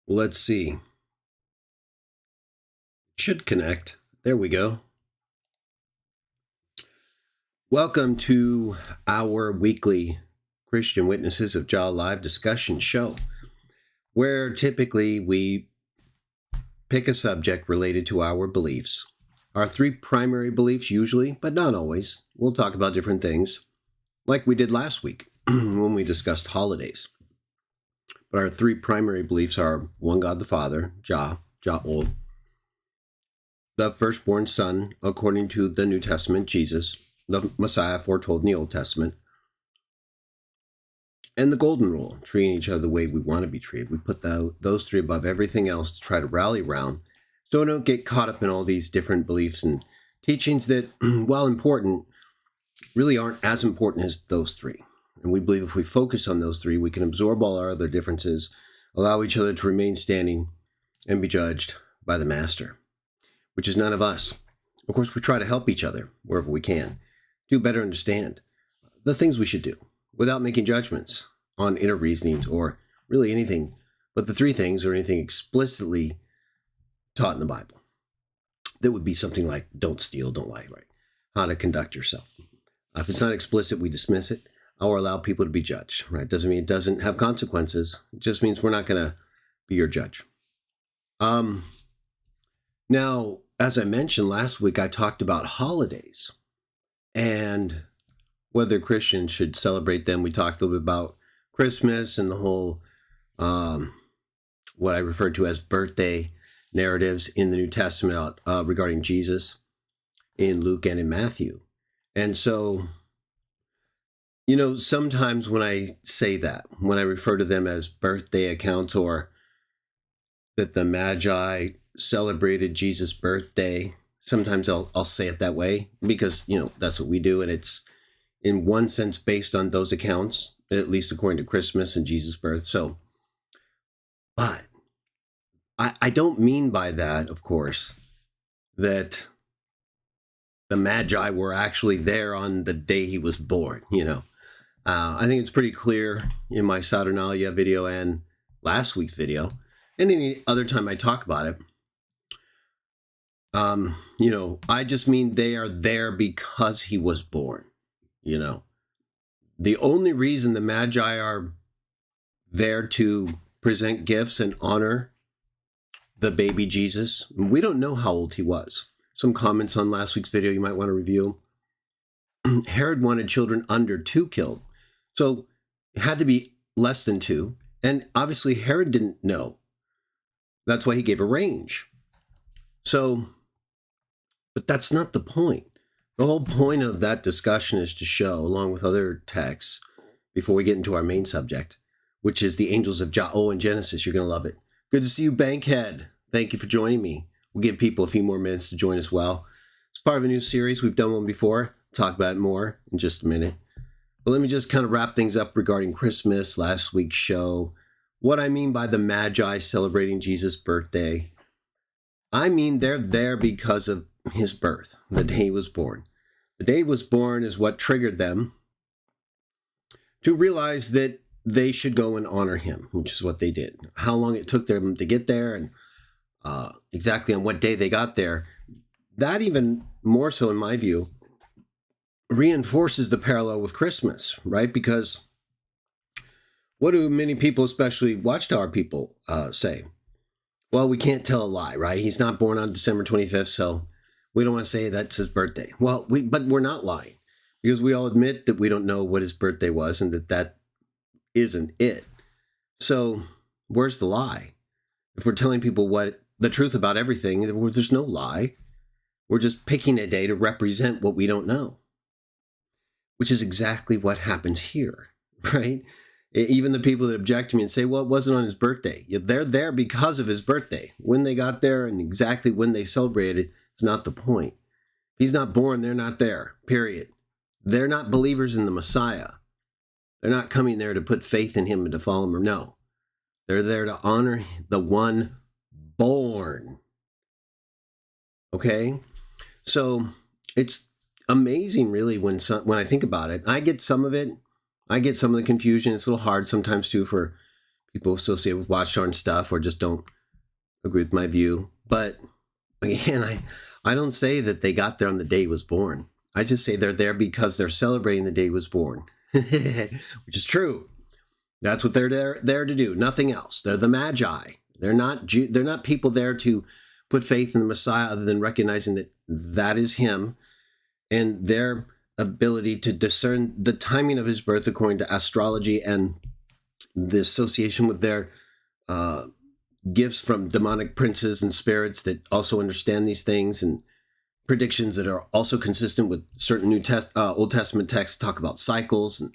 Let's see. Should connect. There we go. Welcome to our weekly Christian Witnesses of Jah live discussion show, where typically we pick a subject related to our beliefs. Our three primary beliefs usually, but not always. We'll talk about different things, like we did last week when we discussed holidays. But our three primary beliefs are one God the Father, Jah, Jah-ol, the firstborn Son, according to the New Testament, Jesus, the Messiah foretold in the Old Testament, and the golden rule, treating each other the way we want to be treated. We put those three above everything else to try to rally around, so we don't get caught up in all these different beliefs and teachings that, while important, really aren't as important as those three. And we believe if we focus on those three, we can absorb all our other differences, allow each other to remain standing, and be judged by the Master, which is none of us. Of course, we try to help each other wherever we can, do better understand the things we should do without making judgments on inner reasonings or really anything but the three things or anything explicitly taught in the Bible. That would be something like don't steal, don't lie, right? How to conduct yourself. If it's not explicit, we dismiss it or allow people to be judged, right? Doesn't mean it doesn't have consequences. It just means we're not going to be your judge. Now, as I mentioned last week, I talked about holidays and whether Christians should celebrate them. We talked a little bit about Christmas and the whole, what I referred to as birthday narratives in the New Testament regarding Jesus in Luke and in Matthew. And so, sometimes when I say that, when I refer to them as birthday accounts or that the Magi celebrated Jesus' birthday, sometimes I'll say it that way because, that's what we do. And it's in one sense based on those accounts, at least according to Christmas and Jesus' birth. So, but I don't mean by that, of course, that the Magi were actually there on the day he was born, I think it's pretty clear in my Saturnalia video and last week's video, and any other time I talk about it. I just mean they are there because he was born, The only reason the Magi are there to present gifts and honor the baby Jesus, we don't know how old he was. Some comments on last week's video you might want to review. Herod wanted children under 2 killed. So it had to be less than 2. And obviously Herod didn't know. That's why he gave a range. So, but that's not the point. The whole point of that discussion is to show, along with other texts, before we get into our main subject, which is the angels of Jah in Genesis. You're going to love it. Good to see you, Bankhead. Thank you for joining me. We'll give people a few more minutes to join as well. It's part of a new series. We've done one before. Talk about it more in just a minute. But let me just kind of wrap things up regarding Christmas, last week's show. What I mean by the Magi celebrating Jesus' birthday. I mean they're there because of his birth, the day he was born. The day he was born is what triggered them to realize that they should go and honor him, which is what they did. How long it took them to get there and exactly on what day they got there, that even more so in my view, reinforces the parallel with Christmas, right? Because what do many people, especially Watchtower people, say? Well, we can't tell a lie, right? He's not born on December 25th, so we don't want to say that's his birthday. Well, but we're not lying because we all admit that we don't know what his birthday was and that isn't it. So where's the lie? If we're telling people what the truth about everything, there's no lie. We're just picking a day to represent what we don't know, which is exactly what happens here, right? Even the people that object to me and say, well, it wasn't on his birthday. They're there because of his birthday. When they got there and exactly when they celebrated is not the point. If he's not born, they're not there, period. They're not believers in the Messiah. They're not coming there to put faith in him and to follow him. Or no, they're there to honor the one born. Okay? So it's amazing, really, when I think about it. I get some of it I get some of the confusion. It's a little hard sometimes too for people associated with Watchtower and stuff, or just don't agree with my view. But again, I don't say that they got there on the day he was born. I just say they're there because they're celebrating the day he was born, which is true. That's what they're there to do. Nothing else. They're the Magi. They're not people there to put faith in the Messiah other than recognizing that that is him, and their ability to discern the timing of his birth according to astrology and the association with their gifts from demonic princes and spirits that also understand these things, and predictions that are also consistent with certain Old Testament texts talk about cycles, and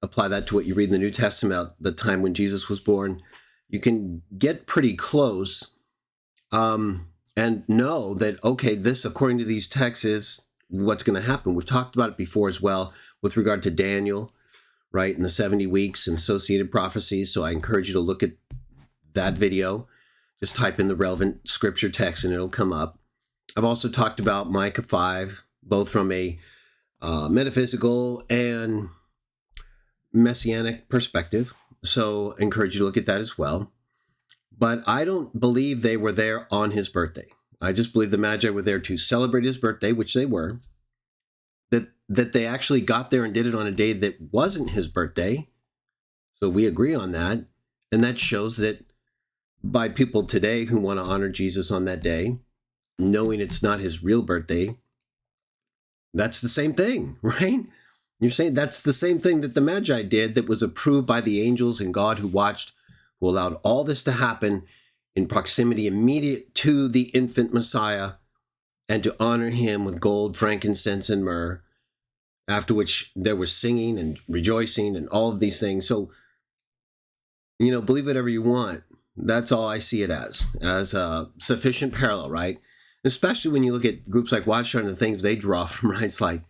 apply that to what you read in the New Testament about the time when Jesus was born. You can get pretty close and know that, okay, this, according to these texts, is what's going to happen. We've talked about it before as well with regard to Daniel, right, and the 70 weeks and associated prophecies. So I encourage you to look at that video. Just type in the relevant scripture text and it'll come up. I've also talked about Micah 5, both from a metaphysical and messianic perspective. So I encourage you to look at that as well. But I don't believe they were there on his birthday. I just believe the Magi were there to celebrate his birthday, which they were. That they actually got there and did it on a day that wasn't his birthday. So we agree on that. And that shows that by people today who want to honor Jesus on that day, knowing it's not his real birthday, that's the same thing, right? You're saying that's the same thing that the Magi did, that was approved by the angels and God who watched, who allowed all this to happen in proximity immediate to the infant Messiah, and to honor him with gold, frankincense, and myrrh, after which there was singing and rejoicing and all of these things. So, believe whatever you want. That's all I see it as a sufficient parallel, right? Especially when you look at groups like Watchtower and the things they draw from, right? It's like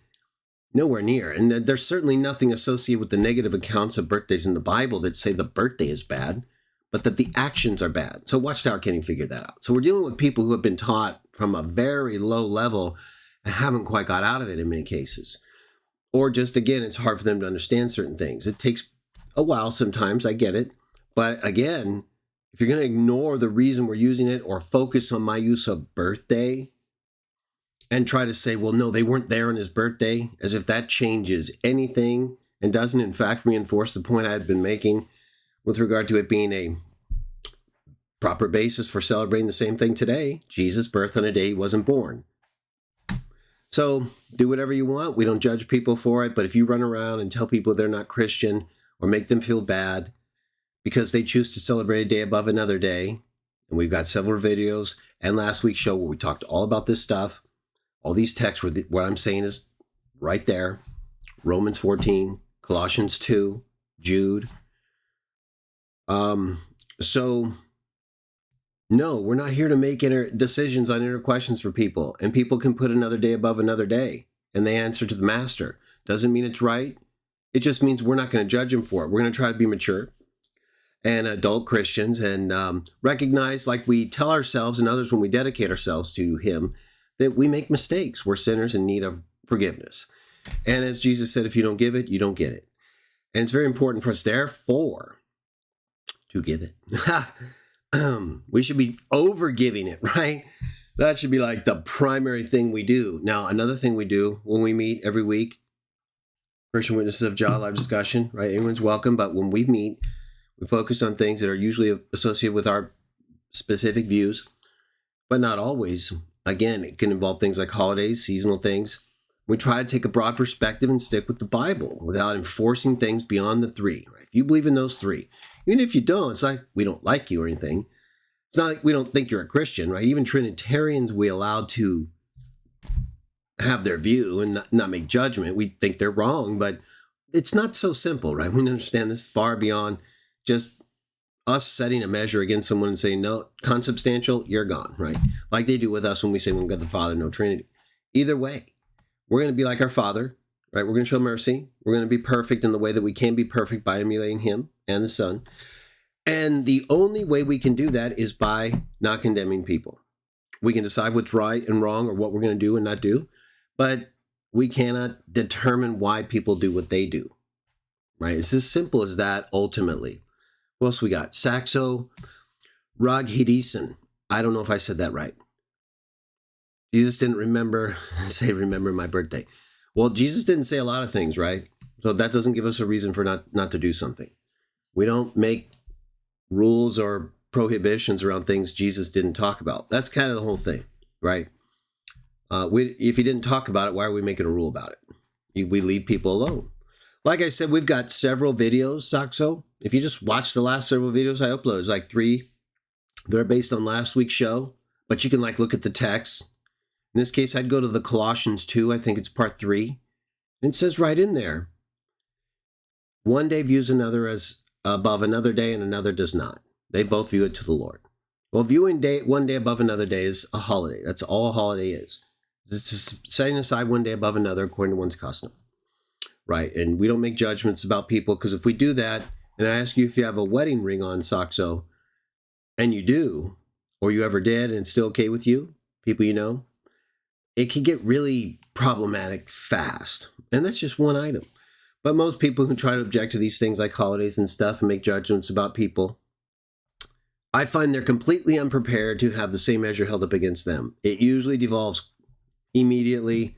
nowhere near. And there's certainly nothing associated with the negative accounts of birthdays in the Bible that say the birthday is bad, but that the actions are bad. So Watchtower can't even figure that out. So we're dealing with people who have been taught from a very low level and haven't quite got out of it in many cases. Or just, again, it's hard for them to understand certain things. It takes a while sometimes, I get it. But again, if you're going to ignore the reason we're using it or focus on my use of birthday and try to say, well, no, they weren't there on his birthday, as if that changes anything and doesn't, in fact, reinforce the point I had been making with regard to it being a proper basis for celebrating the same thing today, Jesus' birth on a day he wasn't born. So do whatever you want. We don't judge people for it. But if you run around and tell people they're not Christian or make them feel bad because they choose to celebrate a day above another day, and we've got several videos and last week's show where we talked all about this stuff, all these texts, what I'm saying is right there. Romans 14, Colossians 2, Jude. So no, we're not here to make decisions on inner questions for people. And people can put another day above another day and they answer to the master. Doesn't mean it's right. It just means we're not going to judge them for it. We're going to try to be mature and adult Christians and recognize, like we tell ourselves and others when we dedicate ourselves to him, that we make mistakes. We're sinners in need of forgiveness. And as Jesus said, if you don't give it, you don't get it. And it's very important for us, therefore, to give it. We should be over giving it, right? That should be like the primary thing we do. Now, another thing we do when we meet every week, Christian Witnesses of Jah live discussion, right? Everyone's welcome, but when we meet, we focus on things that are usually associated with our specific views, but not always. Again, it can involve things like holidays, seasonal things. We try to take a broad perspective and stick with the Bible without enforcing things beyond the three. Right? If you believe in those three, even if you don't, it's like we don't like you or anything. It's not like we don't think you're a Christian, right? Even Trinitarians, we allow to have their view and not make judgment. We think they're wrong, but it's not so simple, right? We understand this far beyond just us setting a measure against someone and saying, no, consubstantial, you're gone, right? Like they do with us when we say, when God the Father, no Trinity. Either way, we're going to be like our Father, right? We're going to show mercy. We're going to be perfect in the way that we can be perfect by emulating him and the Son. And the only way we can do that is by not condemning people. We can decide what's right and wrong or what we're going to do and not do, but we cannot determine why people do what they do. right? It's as simple as that ultimately. What else we got? Saxo Raghidison. I don't know if I said that right. Jesus didn't remember my birthday. Well, Jesus didn't say a lot of things, right? So that doesn't give us a reason for not to do something. We don't make rules or prohibitions around things Jesus didn't talk about. That's kind of the whole thing, right? If he didn't talk about it, why are we making a rule about it? We leave people alone. Like I said, we've got several videos, Saxo. If you just watch the last several videos I uploaded, it's like 3. They're based on last week's show, but you can like look at the text. In this case, I'd go to the Colossians 2. I think it's part 3. And it says right in there, one day views another as above another day and another does not. They both view it to the Lord. Well, viewing one day above another day is a holiday. That's all a holiday is. It's just setting aside one day above another according to one's custom. Right? And we don't make judgments about people, because if we do that, and I ask you if you have a wedding ring on, Saxo, and you do, or you ever did, and it's still okay with you, people you know, it can get really problematic fast. And that's just one item. But most people who try to object to these things like holidays and stuff and make judgments about people, I find they're completely unprepared to have the same measure held up against them. It usually devolves immediately.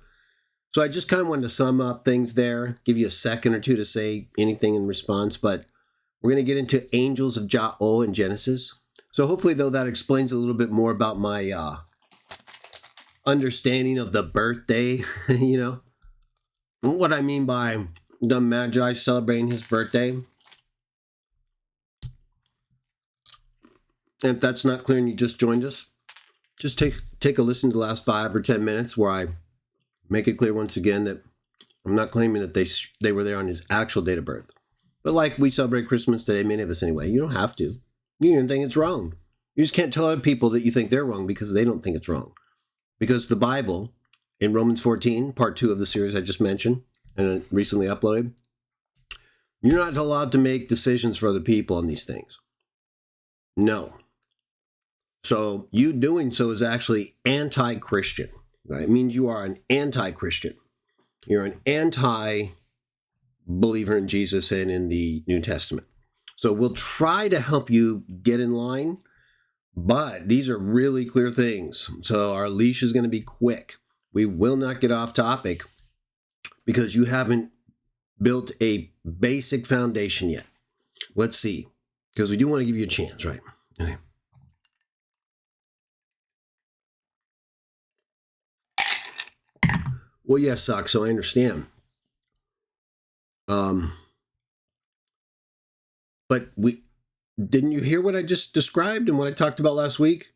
So I just kind of wanted to sum up things there, give you a second or two to say anything in response. But we're going to get into angels of Jah in Genesis. So hopefully, though, that explains a little bit more about my understanding of the birthday, you know, what I mean by the Magi celebrating his birthday. And if that's not clear and you just joined us, just take a listen to the last 5 or 10 minutes where I make it clear once again that I'm not claiming that they were there on his actual date of birth. But like we celebrate Christmas today, many of us anyway, you don't have to. You don't think it's wrong. You just can't tell other people that you think they're wrong because they don't think it's wrong. Because the Bible, in Romans 14, part 2 of the series I just mentioned and recently uploaded, you're not allowed to make decisions for other people on these things. No. So you doing so is actually anti-Christian, right? It means you are an anti-Christian. You're an anti-believer in Jesus and in the New Testament. So we'll try to help you get in line, but these are really clear things. So our leash is going to be quick. We will not get off topic because you haven't built a basic foundation yet. Let's see, because we do want to give you a chance, right? Okay. Well, yes, Sock, so I understand. But didn't you hear what I just described and what I talked about last week?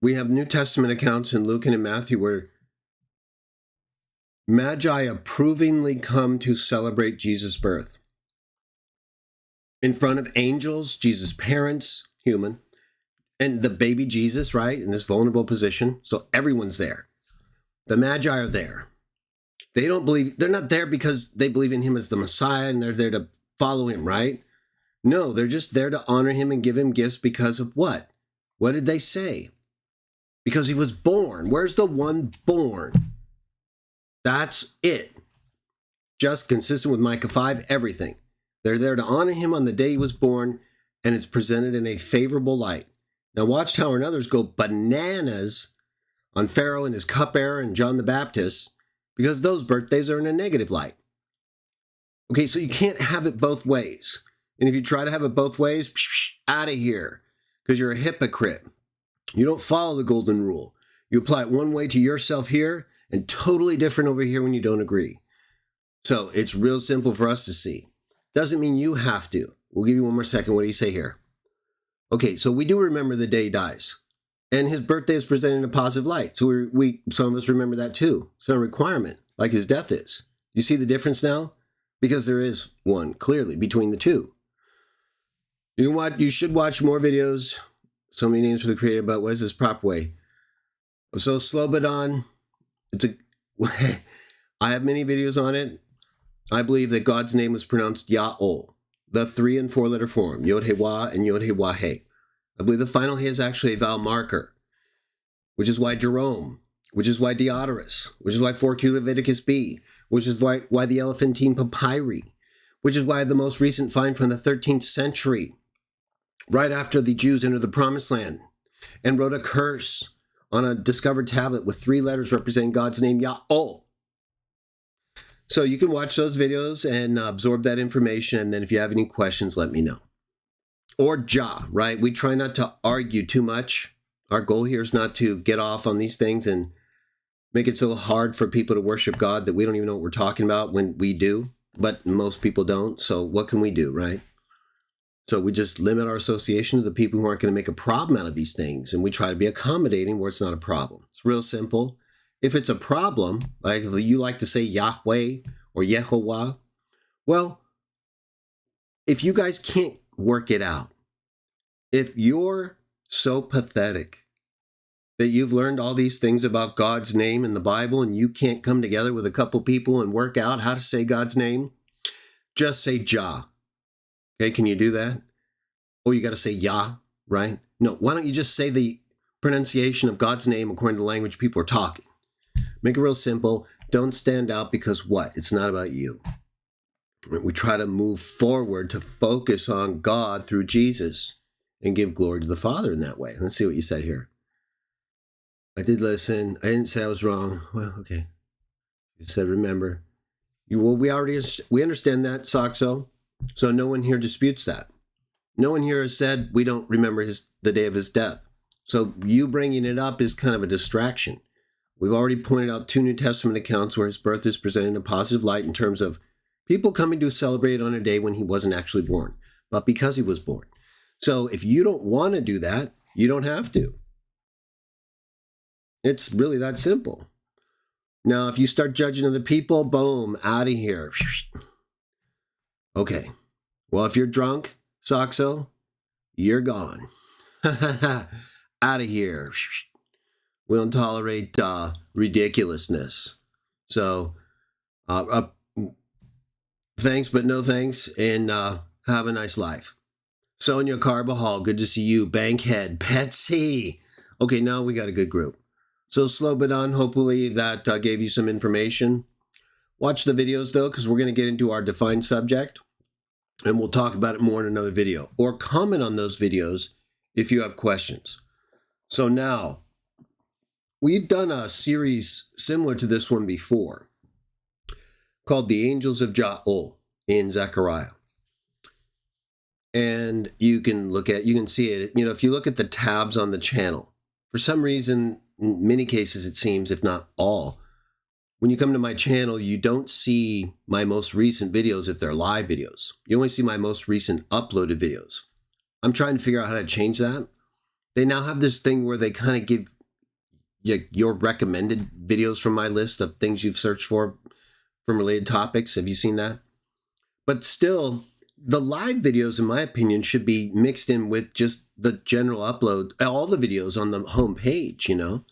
We have New Testament accounts in Luke and in Matthew where Magi approvingly come to celebrate Jesus' birth. In front of angels, Jesus' parents, human, and the baby Jesus, right, in this vulnerable position. So everyone's there. The Magi are there. They're not there because they believe in him as the Messiah and they're there to follow him, right? No, they're just there to honor him and give him gifts because of what? What did they say? Because he was born. Where's the one born? That's it. Just consistent with Micah 5, everything. They're there to honor him on the day he was born, and it's presented in a favorable light. Now watch Tower and others go bananas on Pharaoh and his cupbearer and John the Baptist, because those birthdays are in a negative light. Okay, so you can't have it both ways. And if you try to have it both ways, out of here, because you're a hypocrite. You don't follow the golden rule. You apply it one way to yourself here and totally different over here when you don't agree. So it's real simple for us to see. Doesn't mean you have to. We'll give you one more second. What do you say here? Okay, so we do remember the day he dies. And his birthday is presented in a positive light. So some of us remember that too. It's not a requirement, like his death is. You see the difference now? Because there is one, clearly, between the two. You should watch more videos. So many names for the creator, but what is this proper way? So Slobodan, I have many videos on it. I believe that God's name was pronounced Yah-ol, the 3 and 4 letter form, Yod-He-Wah and Yod-He-Wah-He. I believe the final He is actually a vowel marker, which is why Jerome, which is why Diodorus, which is why 4Q Leviticus B, which is why the Elephantine Papyri, which is why the most recent find from the 13th century, right after the Jews entered the Promised Land and wrote a curse on a discovered tablet with 3 letters representing God's name, Yah-oh. So you can watch those videos and absorb that information. And then if you have any questions, let me know. Or Jah, right? We try not to argue too much. Our goal here is not to get off on these things and make it so hard for people to worship God that we don't even know what we're talking about when we do. But most people don't. So what can we do, right? So we just limit our association to the people who aren't going to make a problem out of these things. And we try to be accommodating where it's not a problem. It's real simple. If it's a problem, like if you like to say Yahweh or Yehovah, well, if you guys can't work it out, if you're so pathetic that you've learned all these things about God's name in the Bible and you can't come together with a couple people and work out how to say God's name, just say Jah. Okay, can you do that? Oh, you got to say Yah, right? No, why don't you just say the pronunciation of God's name according to the language people are talking? Make it real simple. Don't stand out because what? It's not about you. We try to move forward to focus on God through Jesus and give glory to the Father in that way. Let's see what you said here. I did listen. I didn't say I was wrong. Well, okay. You said, remember. We understand that, Saxo. So no one here disputes that. No one here has said we don't remember the day of his death. So you bringing it up is kind of a distraction. We've already pointed out 2 New Testament accounts where his birth is presented in a positive light in terms of people coming to celebrate on a day when he wasn't actually born, but because he was born. So if you don't want to do that, you don't have to. It's really that simple. Now, if you start judging other people, boom, out of here. Okay. Well, if you're drunk, Saxo, you're gone. Out of here. We don't tolerate ridiculousness. So, thanks, but no thanks, and have a nice life. Sonia Carbajal, good to see you. Bankhead, Betsy. Okay, now we got a good group. So Slobodan, hopefully that gave you some information. Watch the videos, though, because we're going to get into our defined subject, and we'll talk about it more in another video. Or comment on those videos if you have questions. So now, we've done a series similar to this one before called The Angels of Jah in Zechariah. And you can see it, if you look at the tabs on the channel, for some reason, in many cases it seems, if not all, when you come to my channel, you don't see my most recent videos if they're live videos. You only see my most recent uploaded videos. I'm trying to figure out how to change that. They now have this thing where they kind of give your recommended videos from my list of things you've searched for from related topics. Have you seen that? But still, the live videos, in my opinion, should be mixed in with just the general upload, all the videos on the home page, And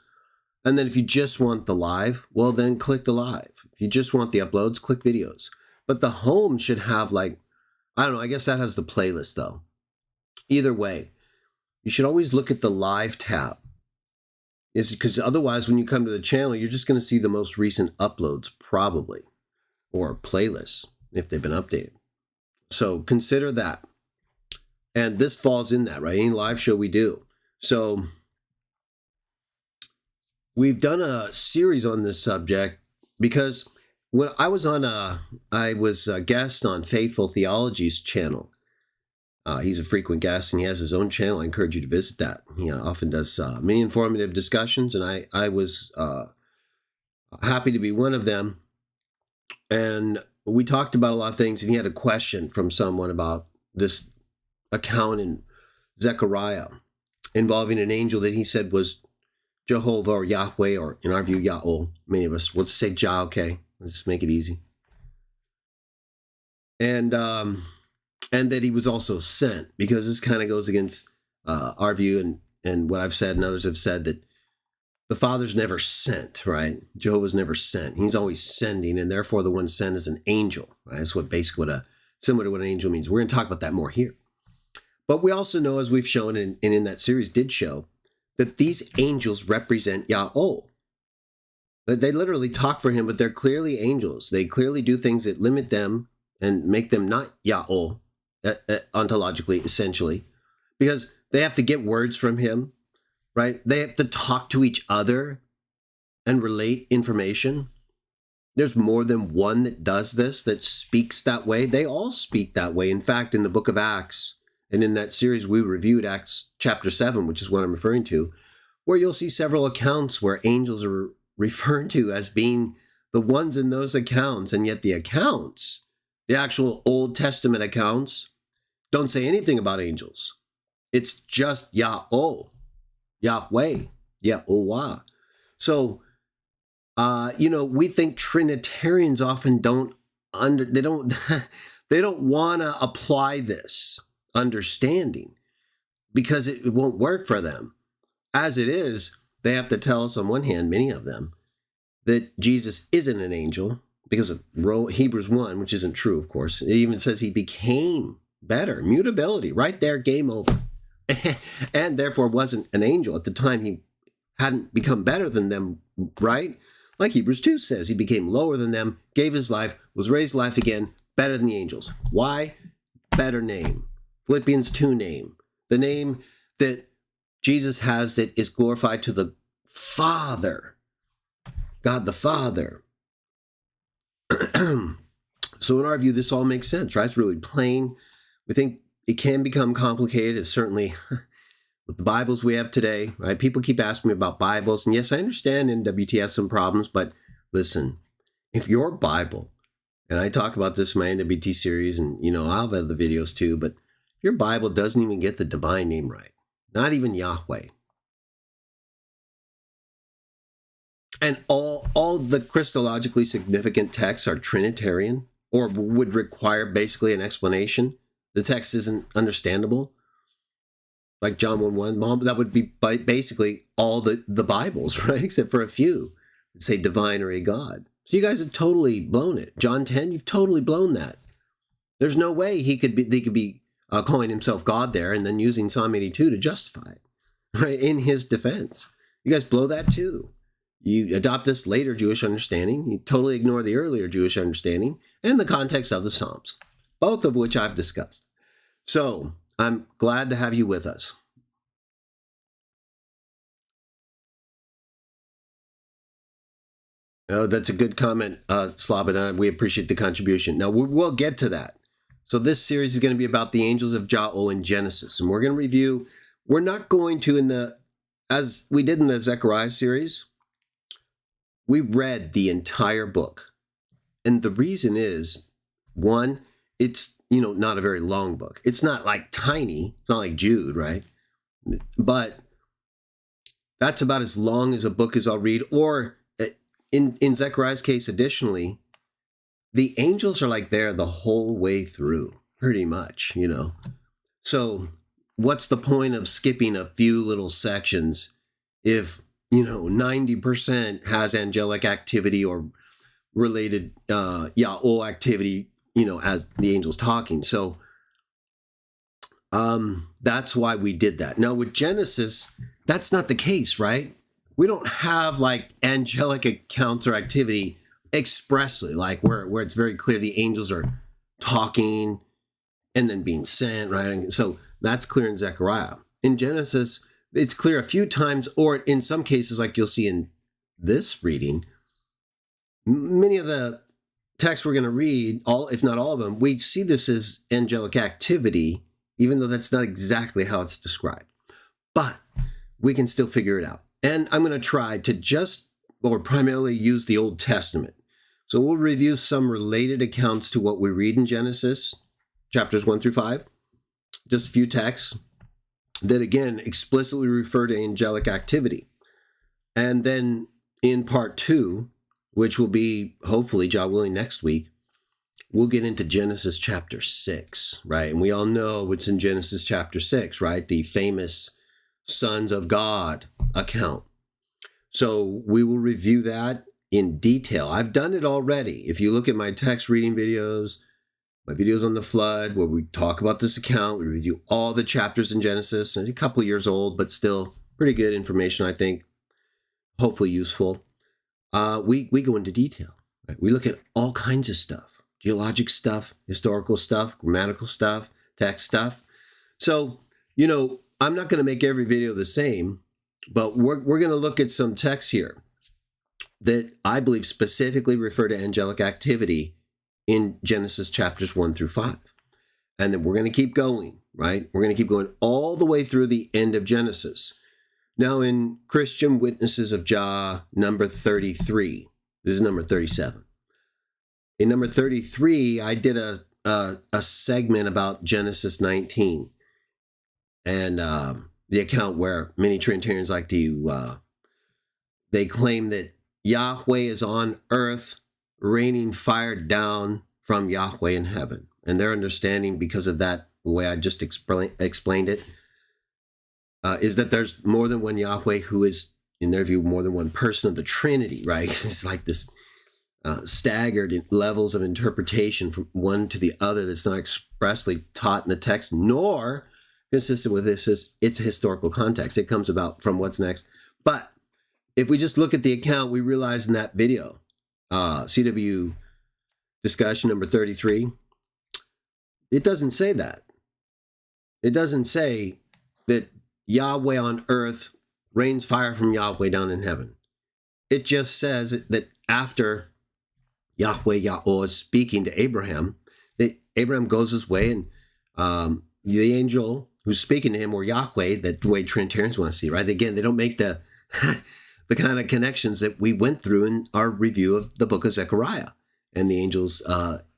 then if you just want the live, well, then click the live. If you just want the uploads, click videos. But the home should have I don't know, I guess that has the playlist, though. Either way, you should always look at the live tab. Is because otherwise, when you come to the channel, you're just going to see the most recent uploads, probably, or playlists, if they've been updated. So consider that. And this falls in that, right? Any live show we do. So we've done a series on this subject because when I was a guest on Faithful Theology's channel. He's a frequent guest and he has his own channel. I encourage you to visit that. He often does many informative discussions, and I was happy to be one of them. And we talked about a lot of things, and he had a question from someone about this account in Zechariah involving an angel that he said was Jehovah or Yahweh, or in our view, Yah-oh. Many of us, let's say Jah, okay? Let's make it easy. And that he was also sent, because this kind of goes against our view and what I've said and others have said, that the Father's never sent, right? Jehovah's never sent. He's always sending, and therefore the one sent is an angel, right? That's similar to what an angel means. We're going to talk about that more here. But we also know, as we've shown, and in that series did show, that these angels represent Yah-oh. They literally talk for him, but they're clearly angels. They clearly do things that limit them and make them not Yahweh, ontologically, essentially, because they have to get words from him, right? They have to talk to each other and relate information. There's more than one that does this, that speaks that way. They all speak that way. In fact, in the book of Acts, and in that series we reviewed, Acts chapter 7, which is what I'm referring to, where you'll see several accounts where angels are referred to as being the ones in those accounts. And yet the accounts, the actual Old Testament accounts, don't say anything about angels. It's just Yahweh, Yahuwah. So, we think Trinitarians often don't want to apply this understanding because it won't work for them. As it is, they have to tell us on one hand, many of them, that Jesus isn't an angel because of Hebrews 1, which isn't true, of course. It even says he became better, mutability, right there, game over. And therefore wasn't an angel. At the time, he hadn't become better than them, right? Like Hebrews 2 says, he became lower than them, gave his life, was raised to life again, better than the angels. Why? Better name. Philippians 2 name. The name that Jesus has that is glorified to the Father, God the Father. So in our view, this all makes sense, right? It's really plain. We think it can become complicated. It's certainly with the Bibles we have today, right? People keep asking me about Bibles. And yes, I understand NWT has some problems, but listen, if your Bible, and I talk about this in my NWT series, and I'll have other videos too, but if your Bible doesn't even get the divine name right, not even Yahweh, and all the Christologically significant texts are Trinitarian or would require basically an explanation, the text isn't understandable, like John 1:1, that would be basically all the Bibles, right? Except for a few that say divine or a God. So you guys have totally blown it. John 10, you've totally blown that. There's no way they could be calling himself God there and then using Psalm 82 to justify it, right? In his defense. You guys blow that too. You adopt this later Jewish understanding. You totally ignore the earlier Jewish understanding and the context of the Psalms, both of which I've discussed. So I'm glad to have you with us. Oh, that's a good comment, Slavidan. We appreciate the contribution. Now, we'll get to that. So this series is going to be about the angels of Jah in Genesis. And we're going to review, we're not going to, as we did in the Zechariah series, we read the entire book. And the reason is, one, it's, not a very long book. It's not like tiny. It's not like Jude, right? But that's about as long as a book as I'll read. Or in Zechariah's case, additionally, the angels are like there the whole way through, pretty much, So what's the point of skipping a few little sections if, 90% has angelic activity or related Yahweh activity, as the angels talking. So that's why we did that. Now with Genesis, that's not the case, right? We don't have like angelic accounts or activity expressly, like where it's very clear the angels are talking and then being sent, right? And so that's clear in Zechariah. In Genesis, it's clear a few times, or in some cases, like you'll see in this reading, many of the texts we're going to read, if not all of them, we see this as angelic activity, even though that's not exactly how it's described. But we can still figure it out. And I'm going to try to primarily use the Old Testament. So we'll review some related accounts to what we read in Genesis, chapters 1 through 5. Just a few texts that, again, explicitly refer to angelic activity. And then in part 2, which will be, hopefully, Jah willing, next week, we'll get into Genesis chapter 6, right? And we all know what's in Genesis chapter 6, right? The famous sons of God account. So we will review that in detail. I've done it already. If you look at my text reading videos, my videos on the flood, where we talk about this account, we review all the chapters in Genesis. It's a couple of years old, but still pretty good information, I think. Hopefully useful. We go into detail. Right? We look at all kinds of stuff. geologic stuff, historical stuff, grammatical stuff, text stuff. So, I'm not going to make every video the same, but we're going to look at some texts here that I believe specifically refer to angelic activity in Genesis chapters 1 through 5. And then we're going to keep going, right? We're going to keep going all the way through the end of Genesis. Now, in Christian Witnesses of Jah, number 33, this is number 37. In number 33, I did a segment about Genesis 19 and the account where many Trinitarians like to, they claim that Yahweh is on earth, raining fire down from Yahweh in heaven. And their understanding, because of that, the way I just explained it, is that there's more than one Yahweh who is, in their view, more than one person of the Trinity, right? It's like this staggered levels of interpretation from one to the other that's not expressly taught in the text, nor consistent with this. It's a historical context. It comes about from what's next. But if we just look at the account, we realize in that video, CW discussion number 33, it doesn't say that. It doesn't say that Yahweh on earth rains fire from Yahweh down in heaven. It just says that after Yahweh is speaking to Abraham, that Abraham goes his way, and the angel who's speaking to him, or Yahweh, that the way Trinitarians want to see, right? Again, they don't make the the kind of connections that we went through in our review of the book of Zechariah and the angels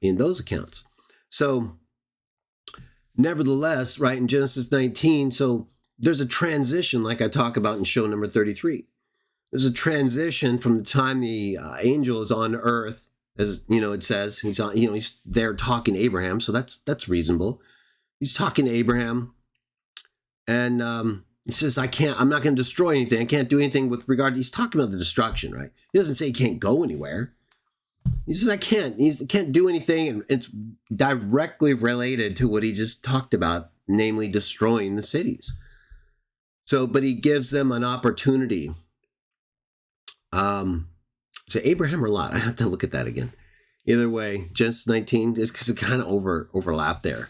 in those accounts. So nevertheless, right, in Genesis 19, so there's a transition like I talk about in show number 33. There's a transition from the time the angel is on earth, as it says, he's on, he's there talking to Abraham, so that's reasonable. He's talking to Abraham, and he says, I'm not going to destroy anything. I can't do anything with regard. He's talking about the destruction, right? He doesn't say he can't go anywhere. He says, I can't. He can't do anything. And it's directly related to what he just talked about, namely destroying the cities. So, but he gives them an opportunity. To Abraham or Lot? I have to look at that again. Either way, Genesis 19, is because it kind of overlap there.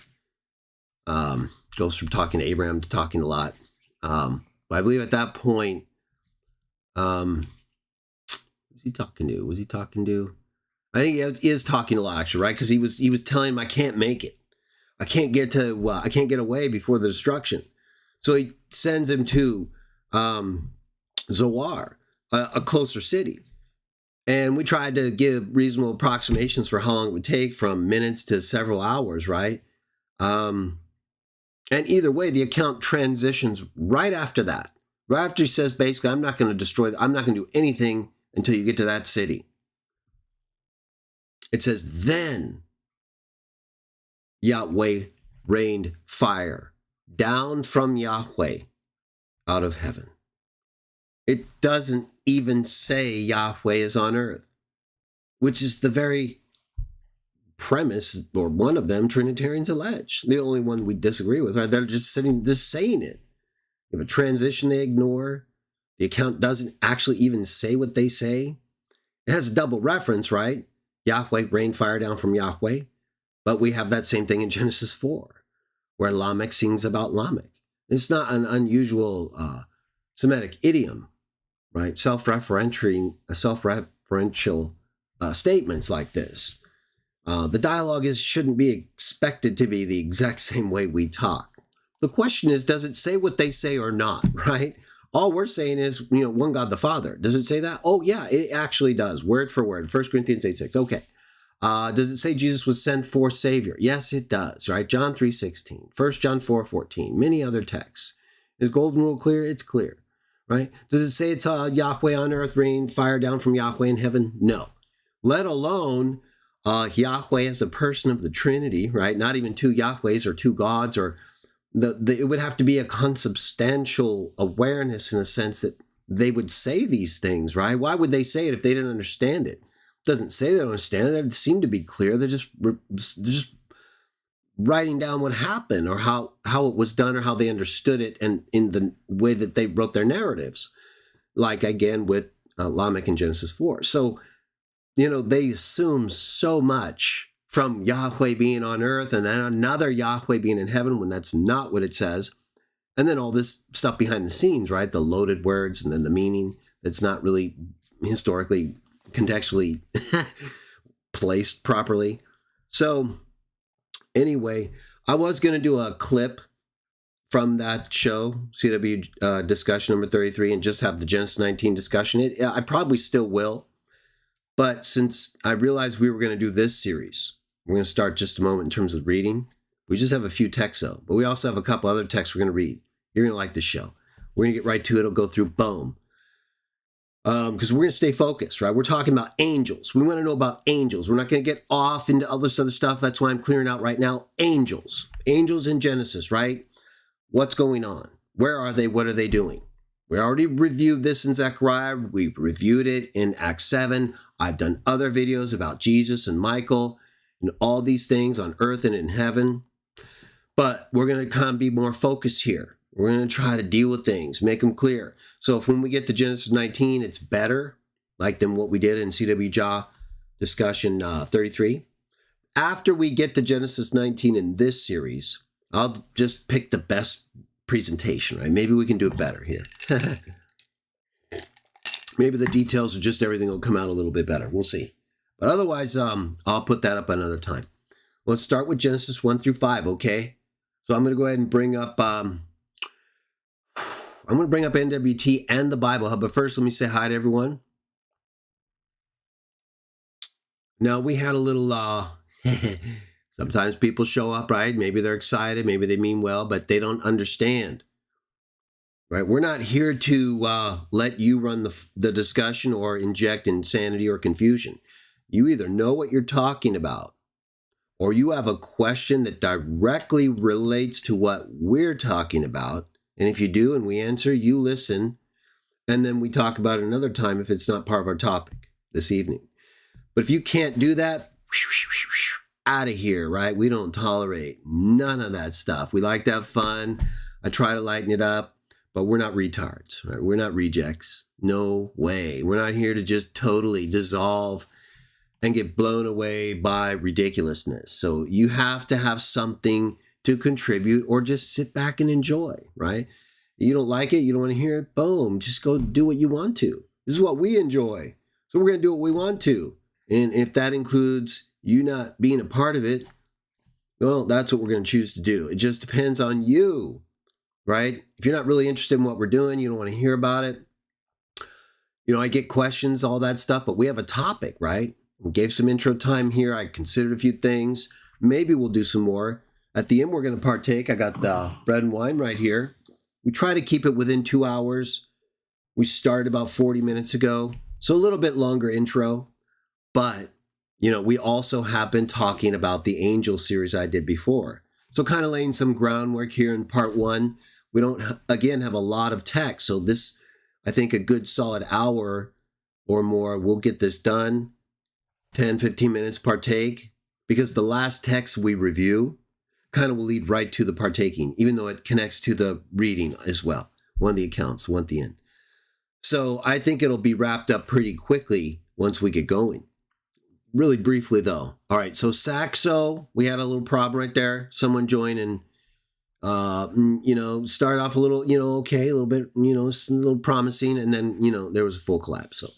Goes from talking to Abraham to talking to Lot. But I believe at that point, who was he talking to? Was he talking to? I think he is talking to Lot, actually, right? Because he was telling him, I can't make it. I can't get away before the destruction. So he sends him to Zoar, a closer city. And we tried to give reasonable approximations for how long it would take, from minutes to several hours, right? And either way, the account transitions right after that. Right after he says, basically, I'm not going to do anything until you get to that city. It says, then Yahweh rained fire down from Yahweh out of heaven. It doesn't even say Yahweh is on earth, which is the very premise, or one of them, Trinitarians allege. The only one we disagree with, right? They're just saying it. You have a transition they ignore. The account doesn't actually even say what they say. It has a double reference, right? Yahweh rained fire down from Yahweh. But we have that same thing in Genesis 4, where Lamech sings about Lamech. It's not an unusual Semitic idiom, right? Self-referential statements like this. The dialogue shouldn't be expected to be the exact same way we talk. The question is, does it say what they say or not, right? All we're saying is, one God the Father. Does it say that? Oh, yeah, it actually does, word for word. 1 Corinthians 8:6. Okay. Does it say Jesus was sent for Savior? Yes, it does, right? John 3:16, 1 John 4:14, many other texts. Is Golden Rule clear? It's clear, right? Does it say it's Yahweh on earth, rain fire down from Yahweh in heaven? No. Let alone Yahweh as a person of the Trinity, right? Not even two Yahwehs or two gods, or it would have to be a consubstantial awareness in the sense that they would say these things, right? Why would they say it if they didn't understand it? It doesn't say they don't understand it. It seemed to be clear. They're just writing down what happened, or how it was done, or how they understood it, and in the way that they wrote their narratives, like again with Lamech in Genesis 4. So, they assume so much from Yahweh being on earth and then another Yahweh being in heaven when that's not what it says. And then all this stuff behind the scenes, right? The loaded words and then the meaning that's not really historically, contextually placed properly. So anyway, I was going to do a clip from that show, CW discussion number 33, and just have the Genesis 19 discussion. I probably still will. But since I realized we were going to do this series, we're going to start just a moment in terms of reading. We just have a few texts, though. But we also have a couple other texts we're going to read. You're going to like this show. We're going to get right to it. It'll go through, boom. Because we're going to stay focused, right? We're talking about angels. We want to know about angels. We're not going to get off into all this other stuff. That's why I'm clearing out right now. Angels. Angels in Genesis, right? What's going on? Where are they? What are they doing? We already reviewed this in Zechariah. We've reviewed it in Acts 7. I've done other videos about Jesus and Michael and all these things on earth and in heaven. But we're going to kind of be more focused here. We're going to try to deal with things, make them clear. So if when we get to Genesis 19, it's better, like than what we did in CW Jah discussion 33. After we get to Genesis 19 in this series, I'll just pick the best presentation, right? Maybe we can do it better here. Maybe the details of just everything will come out a little bit better. We'll see. But otherwise, I'll put that up another time. Let's start with Genesis 1 through 5, okay? So I'm going to go ahead and bring up NWT and the Bible Hub. But first, let me say hi to everyone. Now, we had a little... Sometimes people show up, right? Maybe they're excited, maybe they mean well, but they don't understand, right? We're not here to let you run the discussion or inject insanity or confusion. You either know what you're talking about or you have a question that directly relates to what we're talking about. And if you do and we answer, you listen, and then we talk about it another time if it's not part of our topic this evening. But if you can't do that, out of here, right? We don't tolerate none of that stuff. We like to have fun. I try to lighten it up, but we're not retards, right? We're not rejects. No way. We're not here to just totally dissolve and get blown away by ridiculousness. So you have to have something to contribute or just sit back and enjoy, right? You don't like it, you don't want to hear it, boom, just go do what you want to. This is what we enjoy. So we're going to do what we want to. And if that includes you not being a part of it, well, that's what we're going to choose to do. It just depends on you, right? If you're not really interested in what we're doing, you don't want to hear about it. You know, I get questions, all that stuff, but we have a topic, right? We gave some intro time here. I considered a few things. Maybe we'll do some more. At the end, we're going to partake. I got the bread and wine right here. We try to keep it within 2 hours. We started about 40 minutes ago, so a little bit longer intro, but you know, we also have been talking about the angel series I did before. So kind of laying some groundwork here in part 1. We don't, again, have a lot of text. So this, I think a good solid hour or more, we'll get this done. 10, 15 minutes partake. Because the last text we review kind of will lead right to the partaking, even though it connects to the reading as well. One of the accounts, one at the end. So I think it'll be wrapped up pretty quickly once we get going. Really briefly, though. All right, so Saxo, we had a little problem right there. Someone joined and, started off a little, okay, a little bit, a little promising, and then, there was a full collapse. So,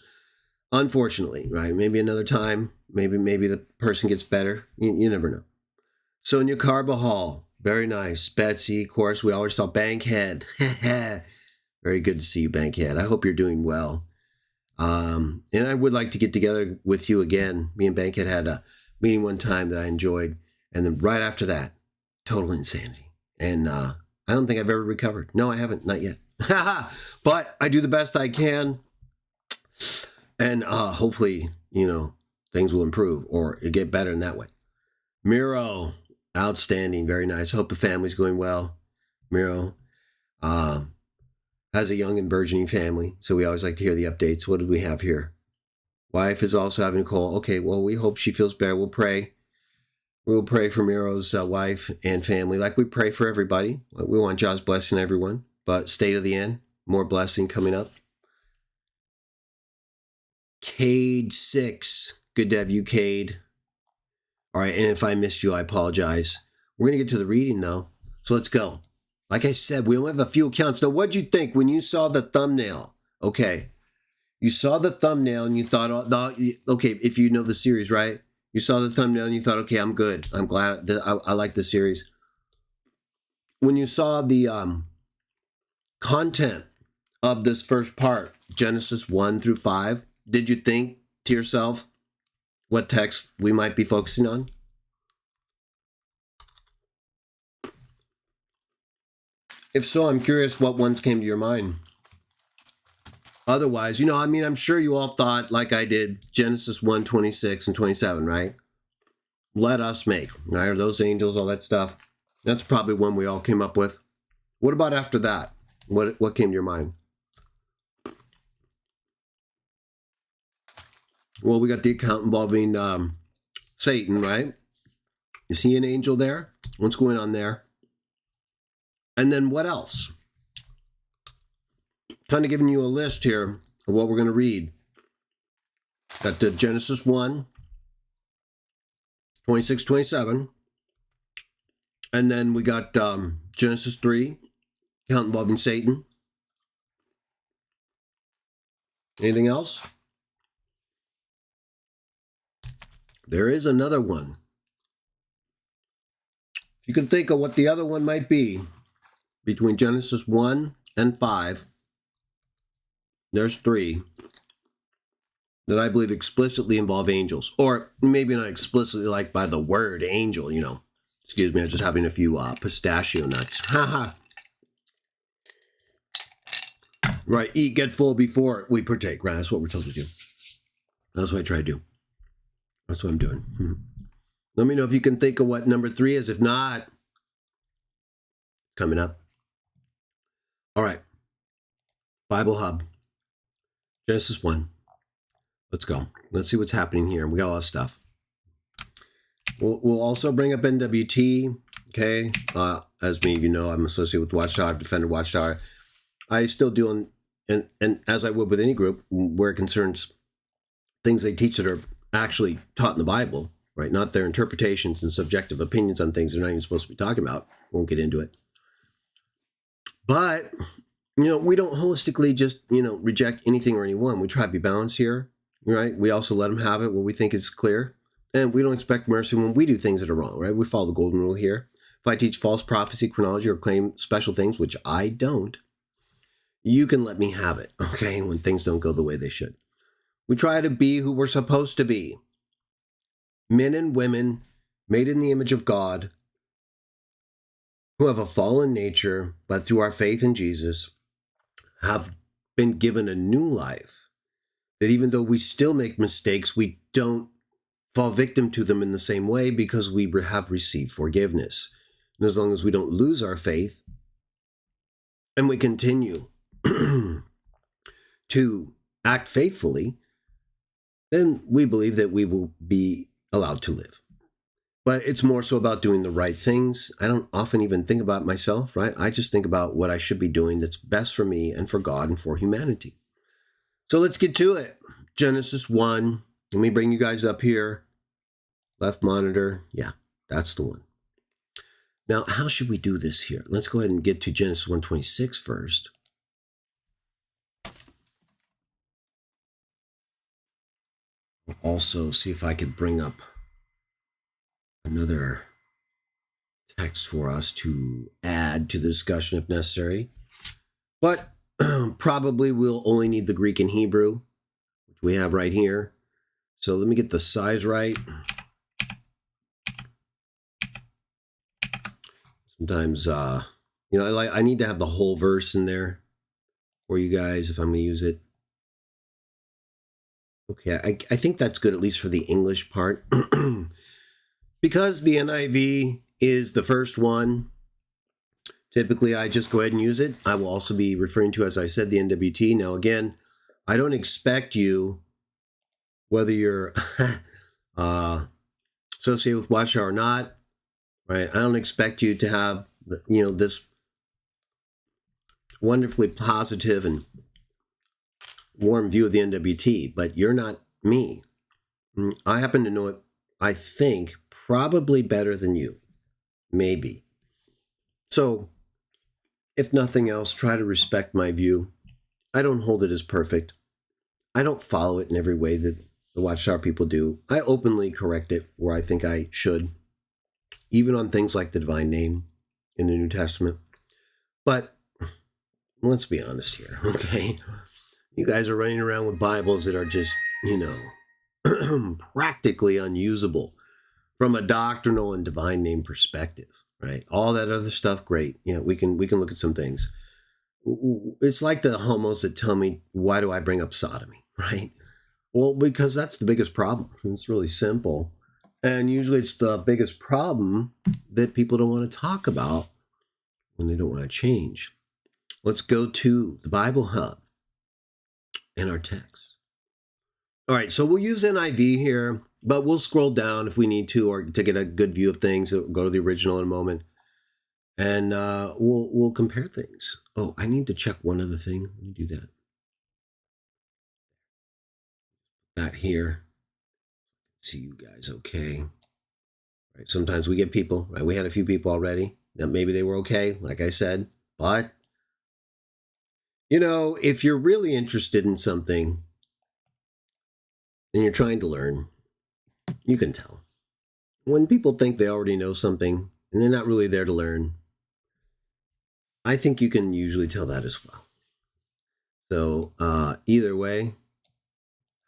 unfortunately, right, maybe another time, maybe the person gets better. You never know. Sonia Carbajal, very nice. Betsy, of course, we always saw Bankhead. Very good to see you, Bankhead. I hope you're doing well. And I would like to get together with you again. Me and Bankhead had a meeting one time that I enjoyed. And then right after that, total insanity. And I don't think I've ever recovered. No, I haven't. Not yet. But I do the best I can. And hopefully, things will improve or get better in that way. Miro, outstanding. Very nice. Hope the family's going well. Miro. Has a young and burgeoning family, so we always like to hear the updates. What do we have here? Wife is also having a cold. Okay, well, we hope she feels better. We'll pray. We'll pray for Miro's wife and family, like we pray for everybody. We want God's blessing on everyone, but state of the end, more blessing coming up. Cade 6. Good to have you, Cade. All right, and if I missed you, I apologize. We're going to get to the reading, though, so let's go. Like I said, we only have a few accounts. Now, what'd you think when you saw the thumbnail? Okay, you saw the thumbnail and you thought, oh, okay, if you know the series, right? You saw the thumbnail and you thought, okay, I'm good. I'm glad. I like the series. When you saw the content of this first part, Genesis 1 through 5, did you think to yourself what text we might be focusing on? If so, I'm curious what ones came to your mind. Otherwise, I'm sure you all thought, like I did, Genesis 1, 26 and 27, right? Let us make, right? Or those angels, all that stuff. That's probably one we all came up with. What about after that? What came to your mind? Well, we got the account involving Satan, right? Is he an angel there? What's going on there? And then what else? Kind of giving you a list here of what we're going to read. Got the Genesis 1, 26, 27. And then we got Genesis 3, account involving Satan. Anything else? There is another one. If you can think of what the other one might be between Genesis 1 and 5, there's 3 that I believe explicitly involve angels. Or maybe not explicitly like by the word angel, Excuse me, I was just having a few pistachio nuts. Right, eat, get full before we partake. Right, that's what we're told to do. That's what I try to do. That's what I'm doing. Let me know if you can think of what number 3 is. If not, coming up. All right. Bible Hub. Genesis 1. Let's go. Let's see what's happening here. We got a lot of stuff. We'll also bring up NWT. Okay. As many of you know, I'm associated with Watchtower, Defender Watchtower. I still do, and as I would with any group, where it concerns things they teach that are actually taught in the Bible, right? Not their interpretations and subjective opinions on things they're not even supposed to be talking about. Won't get into it. But, we don't holistically just, reject anything or anyone. We try to be balanced here, right? We also let them have it where we think it's clear. And we don't expect mercy when we do things that are wrong, right? We follow the golden rule here. If I teach false prophecy, chronology, or claim special things, which I don't, you can let me have it, okay, when things don't go the way they should. We try to be who we're supposed to be. Men and women made in the image of God, who have a fallen nature, but through our faith in Jesus, have been given a new life. That even though we still make mistakes, we don't fall victim to them in the same way because we have received forgiveness. And as long as we don't lose our faith and we continue to act faithfully, then we believe that we will be allowed to live. But it's more so about doing the right things. I don't often even think about myself, right? I just think about what I should be doing that's best for me and for God and for humanity. So let's get to it. Genesis 1. Let me bring you guys up here. Left monitor. Yeah, that's the one. Now, how should we do this here? Let's go ahead and get to Genesis 1:26 first. I'll also see if I could bring up another text for us to add to the discussion if necessary. But probably we'll only need the Greek and Hebrew, which we have right here. So let me get the size right. Sometimes, I need to have the whole verse in there for you guys if I'm going to use it. Okay, I think that's good, at least for the English part. Because the NIV is the first one, typically I just go ahead and use it. I will also be referring to, as I said, the NWT. Now, again, I don't expect you, whether you're associated with Watchtower or not, right? I don't expect you to have, this wonderfully positive and warm view of the NWT, but you're not me. I happen to know it, I think, probably better than you. Maybe. So, if nothing else, try to respect my view. I don't hold it as perfect. I don't follow it in every way that the Watchtower people do. I openly correct it where I think I should, even on things like the divine name in the New Testament. But let's be honest here, okay? You guys are running around with Bibles that are just, practically unusable from a doctrinal and divine name perspective, right? All that other stuff, great. Yeah, we can look at some things. It's like the homos that tell me, why do I bring up sodomy, right? Well, because that's the biggest problem. It's really simple. And usually it's the biggest problem that people don't want to talk about when they don't want to change. Let's go to the Bible Hub and our text. All right, so we'll use NIV here, but we'll scroll down if we need to, or to get a good view of things. We'll go to the original in a moment. And we'll compare things. Oh, I need to check one other thing. Let me do that. That here. See you guys okay. Right, sometimes we get people, right? We had a few people already that maybe they were okay, like I said. But, if you're really interested in something and you're trying to learn, you can tell. When people think they already know something and they're not really there to learn, I think you can usually tell that as well. So either way,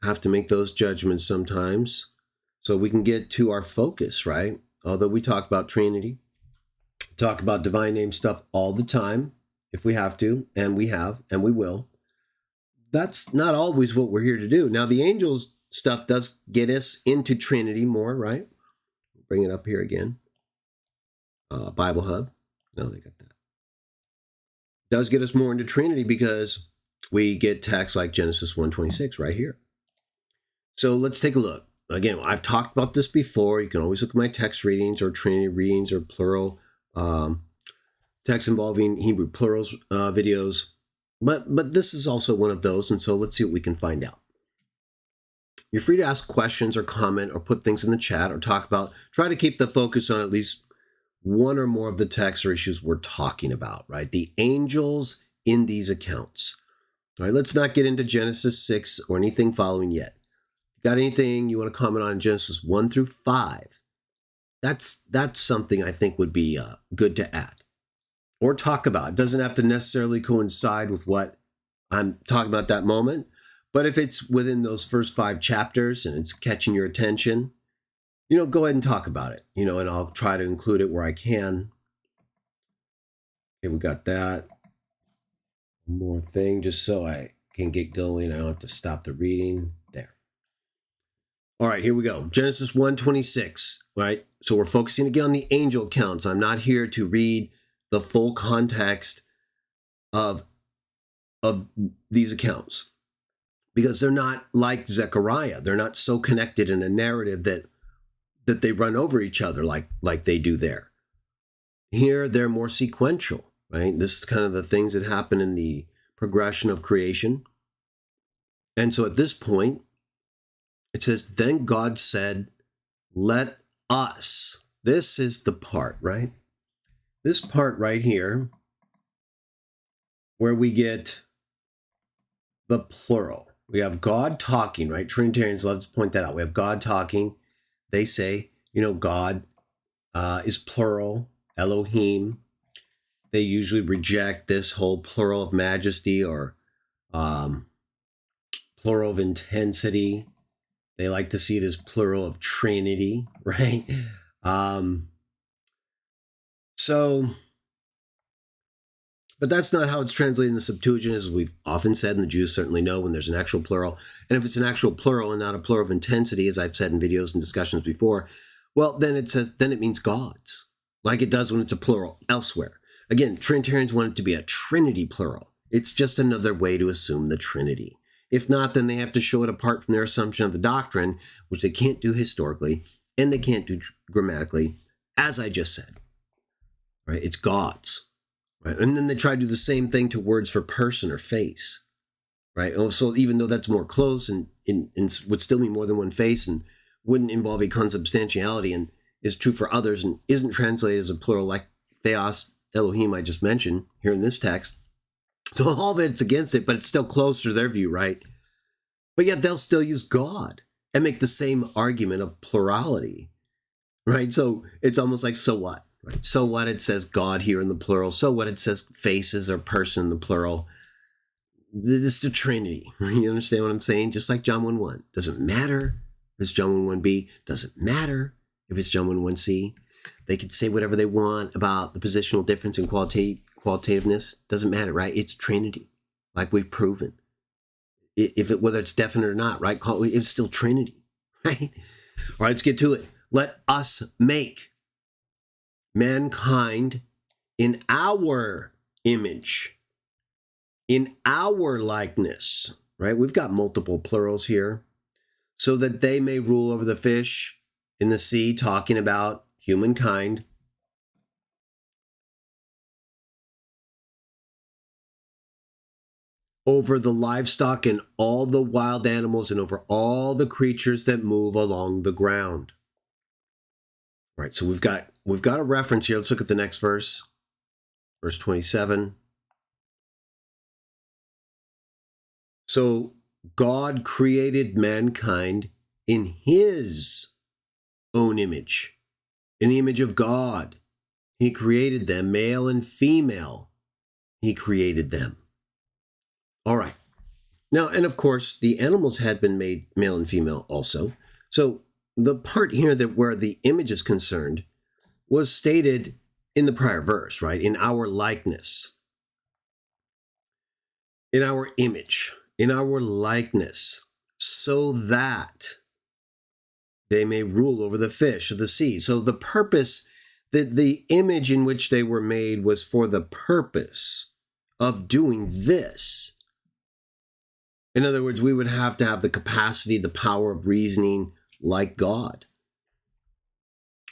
have to make those judgments sometimes so we can get to our focus, right? Although we talk about Trinity, talk about divine name stuff all the time, if we have to, and we have, and we will. That's not always what we're here to do. Now, the angels stuff does get us into Trinity more, right? Bring it up here again. Bible Hub. No, they got that. Does get us more into Trinity because we get texts like Genesis 1:26 right here. So let's take a look. Again, I've talked about this before. You can always look at my text readings or Trinity readings or plural text involving Hebrew plurals videos. But this is also one of those, and so let's see what we can find out. You're free to ask questions or comment or put things in the chat or try to keep the focus on at least one or more of the texts or issues we're talking about, right? The angels in these accounts. All right, let's not get into Genesis 6 or anything following yet. Got anything you want to comment on Genesis 1 through 5? That's something I think would be good to add or talk about. It doesn't have to necessarily coincide with what I'm talking about that moment, but if it's within those first 5 chapters and it's catching your attention, go ahead and talk about it, and I'll try to include it where I can. Okay, we got that. One more thing, just so I can get going. I don't have to stop the reading. There. All right, here we go. Genesis 1:26, right? So we're focusing again on the angel accounts. I'm not here to read the full context of these accounts because they're not like Zechariah. They're not so connected in a narrative that they run over each other like they do there. Here, they're more sequential, right? This is kind of the things that happen in the progression of creation. And so at this point, it says, then God said, let us. This is the part, right? This part right here, where we get the plural. We have God talking, right? Trinitarians love to point that out. We have God talking. They say, God is plural, Elohim. They usually reject this whole plural of majesty or plural of intensity. They like to see it as plural of Trinity, right? But that's not how it's translated in the Septuagint, as we've often said, and the Jews certainly know when there's an actual plural. And if it's an actual plural and not a plural of intensity, as I've said in videos and discussions before, well, then it means gods, like it does when it's a plural elsewhere. Again, Trinitarians want it to be a Trinity plural. It's just another way to assume the Trinity. If not, then they have to show it apart from their assumption of the doctrine, which they can't do historically, and they can't do grammatically, as I just said. Right? It's gods. Right? And then they try to do the same thing to words for person or face. Right? So even though that's more close and would still be more than one face and wouldn't involve a consubstantiality, and is true for others and isn't translated as a plural like theos, Elohim I just mentioned here in this text. So all of it's against it, but it's still closer to their view, right? But yet they'll still use God and make the same argument of plurality, right? So it's almost like, so what? Right? So what it says God here in the plural? So what it says faces or person in the plural? This is the Trinity. You understand what I'm saying? Just like John 1:1. Doesn't matter if it's John 1:1b. Doesn't matter if it's John 1:1c. They could say whatever they want about the positional difference in qualitativeness. Doesn't matter, right? It's Trinity, like we've proven. Whether it's definite or not, right? It's still Trinity, right? All right, let's get to it. Let us make mankind in our image, in our likeness, right? We've got multiple plurals here. So that they may rule over the fish in the sea, talking about humankind. Over the livestock and all the wild animals and over all the creatures that move along the ground. All right, so we've got a reference here. Let's look at the next verse. Verse 27. So God created mankind in his own image. In the image of God, he created them, male and female. He created them. All right. Now, and of course, the animals had been made male and female also. So the part here that where the image is concerned was stated in the prior verse, right? In our likeness, in our image, in our likeness, so that they may rule over the fish of the sea. So the purpose, the image in which they were made was for the purpose of doing this. In other words, we would have to have the capacity, the power of reasoning like God.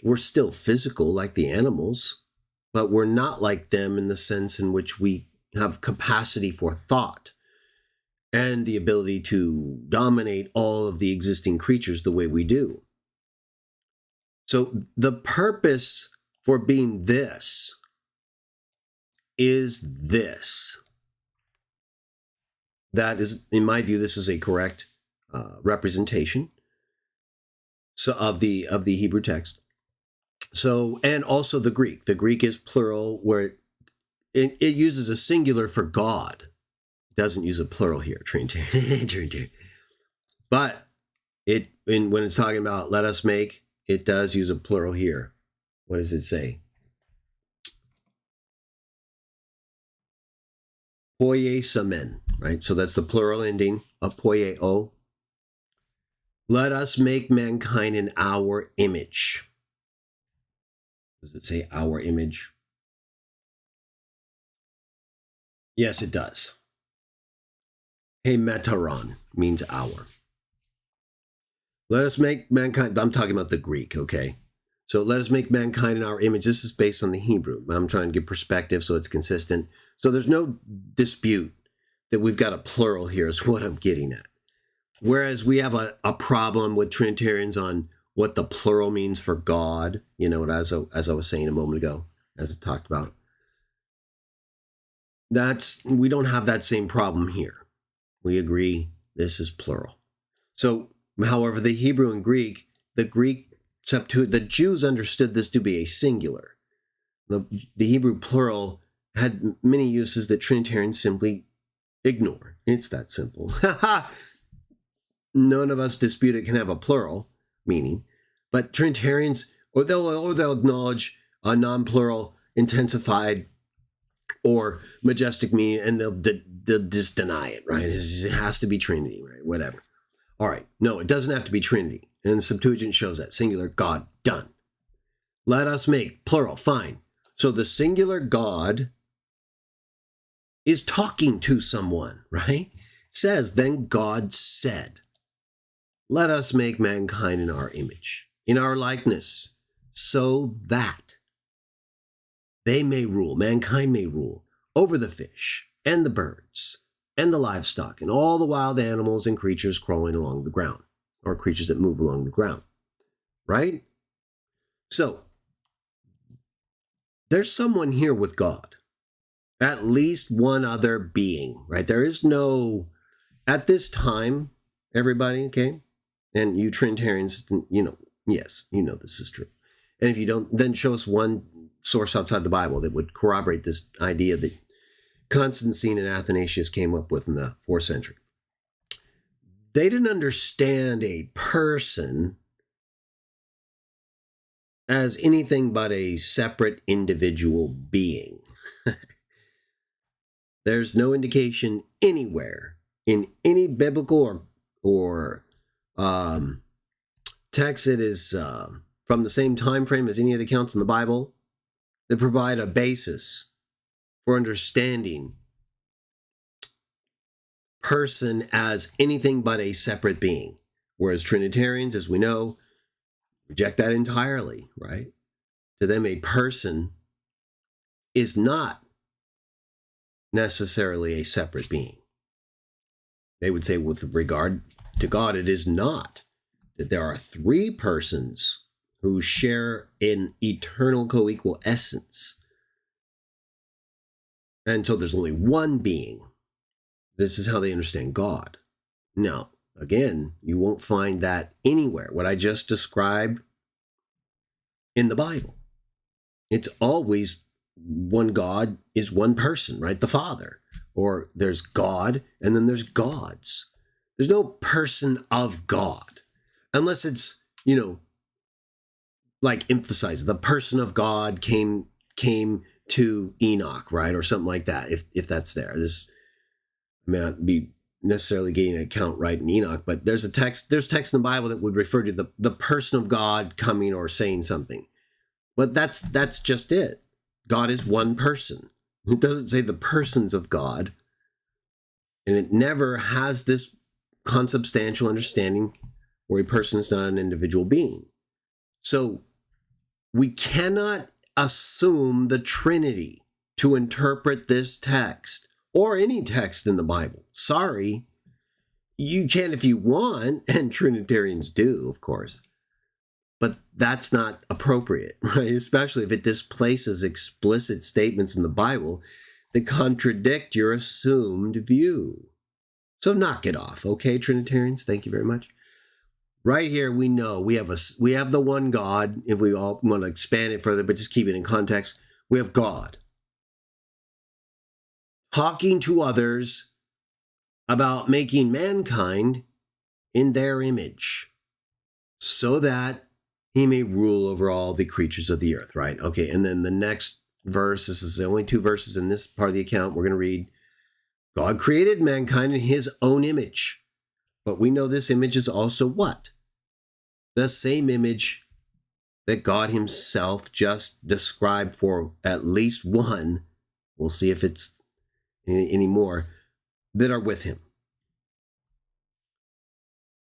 We're still physical like the animals, but we're not like them in the sense in which we have capacity for thought and the ability to dominate all of the existing creatures the way we do. So the purpose for being this is this. That is, in my view, this is a correct representation of the Hebrew text. So, and also the Greek. The Greek is plural, where it uses a singular for God. It doesn't use a plural here, Trinitarian. But when it's talking about let us make, it does use a plural here. What does it say? Poiesamen, right? So that's the plural ending of poieo. Let us make mankind in our image. Does it say our image? Yes, it does. Hemetaron means our. Let us make mankind, I'm talking about the Greek, okay? So let us make mankind in our image. This is based on the Hebrew. I'm trying to give perspective so it's consistent. So there's no dispute that we've got a plural here is what I'm getting at. Whereas we have a problem with Trinitarians on what the plural means for God, you know, as I was saying a moment ago, as I talked about. We don't have that same problem here. We agree this is plural. So, however, the Hebrew and Greek, the Greek Septuagint, the Jews understood this to be a singular. The Hebrew plural had many uses that Trinitarians simply ignore. It's that simple. None of us dispute it can have a plural meaning, but Trinitarians, or they'll acknowledge a non-plural, intensified, or majestic meaning, and they'll just deny it, right? It has to be Trinity, right? Whatever. All right. No, it doesn't have to be Trinity. And the Septuagint shows that. Singular, God, done. Let us make, plural, fine. So the singular God is talking to someone, right? It says, then God said, let us make mankind in our image, in our likeness, so that they may rule, mankind may rule over the fish and the birds and the livestock and all the wild animals and creatures crawling along the ground, or creatures that move along the ground, right? So there's someone here with God, at least one other being, right? There is no, at this time, everybody, okay? And you Trinitarians, yes, this is true. And if you don't, then show us one source outside the Bible that would corroborate this idea that Constantine and Athanasius came up with in the 4th century. They didn't understand a person as anything but a separate individual being. There's no indication anywhere in any biblical or text that is from the same time frame as any of the accounts in the Bible that provide a basis for understanding person as anything but a separate being. Whereas Trinitarians, as we know, reject that entirely, right? To them, a person is not necessarily a separate being. They would say with regard to God, it is not. That there are 3 persons who share an eternal co-equal essence. And so there's only one being. This is how they understand God. Now, again, you won't find that anywhere, what I just described in the Bible. It's always one God is one person, right? The Father. Or there's God, and then there's gods. There's no person of God. Unless it's, like emphasize the person of God came to Enoch, right? Or something like that, if that's there. This may not be necessarily getting an account right in Enoch, but there's text in the Bible that would refer to the person of God coming or saying something. But that's just it. God is one person. It doesn't say the persons of God. And it never has this consubstantial understanding where a person is not an individual being. So we cannot assume the Trinity to interpret this text or any text in the Bible. Sorry. You can if you want, and Trinitarians do, of course. But that's not appropriate, right? Especially if it displaces explicit statements in the Bible that contradict your assumed view. So knock it off, okay, Trinitarians? Thank you very much. Right here, we know we have the one God. If we all want to expand it further, but just keep it in context, we have God talking to others about making mankind in their image so that he may rule over all the creatures of the earth, right? Okay, and then the next verse, this is the only 2 verses in this part of the account we're going to read. God created mankind in his own image. But we know this image is also what? The same image that God himself just described for at least one. We'll see if it's any more that are with him.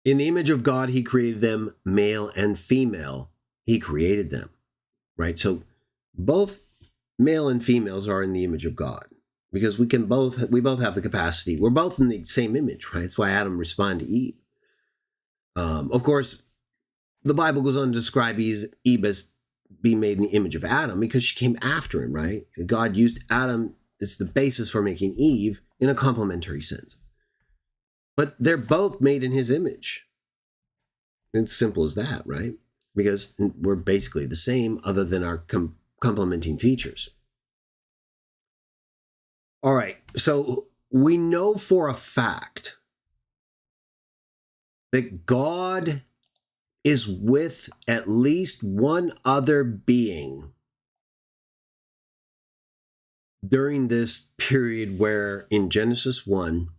In the image of God, he created them, male and female. He created them, right? So both male and females are in the image of God because we both have the capacity. We're both in the same image, right? That's why Adam responded to Eve. Of course, the Bible goes on to describe Eve as being made in the image of Adam because she came after him, right? God used Adam as the basis for making Eve in a complementary sense. But they're both made in his image. It's simple as that, right? Because we're basically the same other than our complementing features. All right, so we know for a fact that God is with at least one other being during this period where in Genesis 1,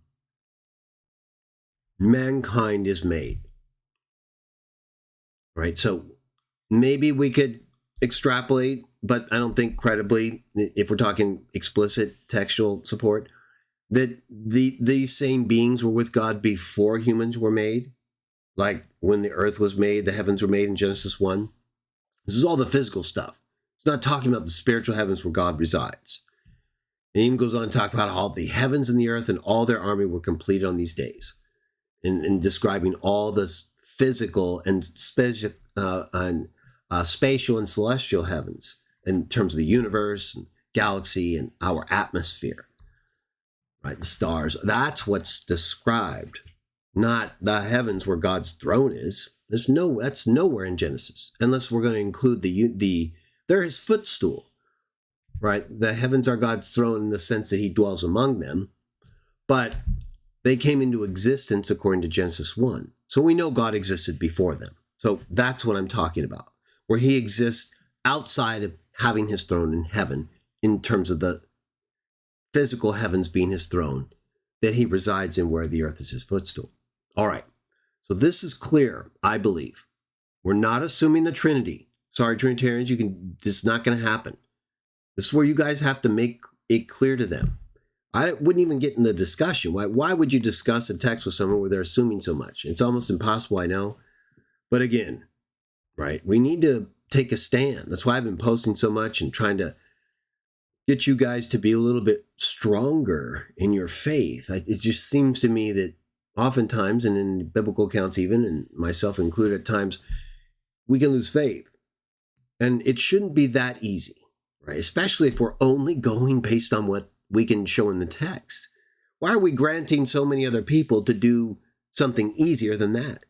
mankind is made. Right? So maybe we could extrapolate, but I don't think credibly, if we're talking explicit textual support, that these same beings were with God before humans were made. Like when the earth was made, the heavens were made in Genesis 1. This is all the physical stuff. It's not talking about the spiritual heavens where God resides. It even goes on to talk about how the heavens and the earth and all their army were completed on these days. And describing all this physical and spatial and celestial heavens in terms of the universe and galaxy and our atmosphere, right? The stars. That's what's described, not the heavens where God's throne is. That's nowhere in Genesis, unless we're going to include they're his footstool, right? The heavens are God's throne in the sense that he dwells among them, but they came into existence according to Genesis 1. So we know God existed before them. So that's what I'm talking about, where he exists outside of having his throne in heaven, in terms of the physical heavens being his throne, that he resides in where the earth is his footstool. All right. So this is clear, I believe. We're not assuming the Trinity. Sorry, Trinitarians, this is not going to happen. This is where you guys have to make it clear to them. I wouldn't even get in the discussion. Why would you discuss a text with someone where they're assuming so much? It's almost impossible, I know. But again, right, we need to take a stand. That's why I've been posting so much and trying to get you guys to be a little bit stronger in your faith. It just seems to me that oftentimes, and in biblical accounts even, and myself included at times, we can lose faith. And it shouldn't be that easy, right? Especially if we're only going based on what we can show in the text. Why are we granting so many other people to do something easier than that?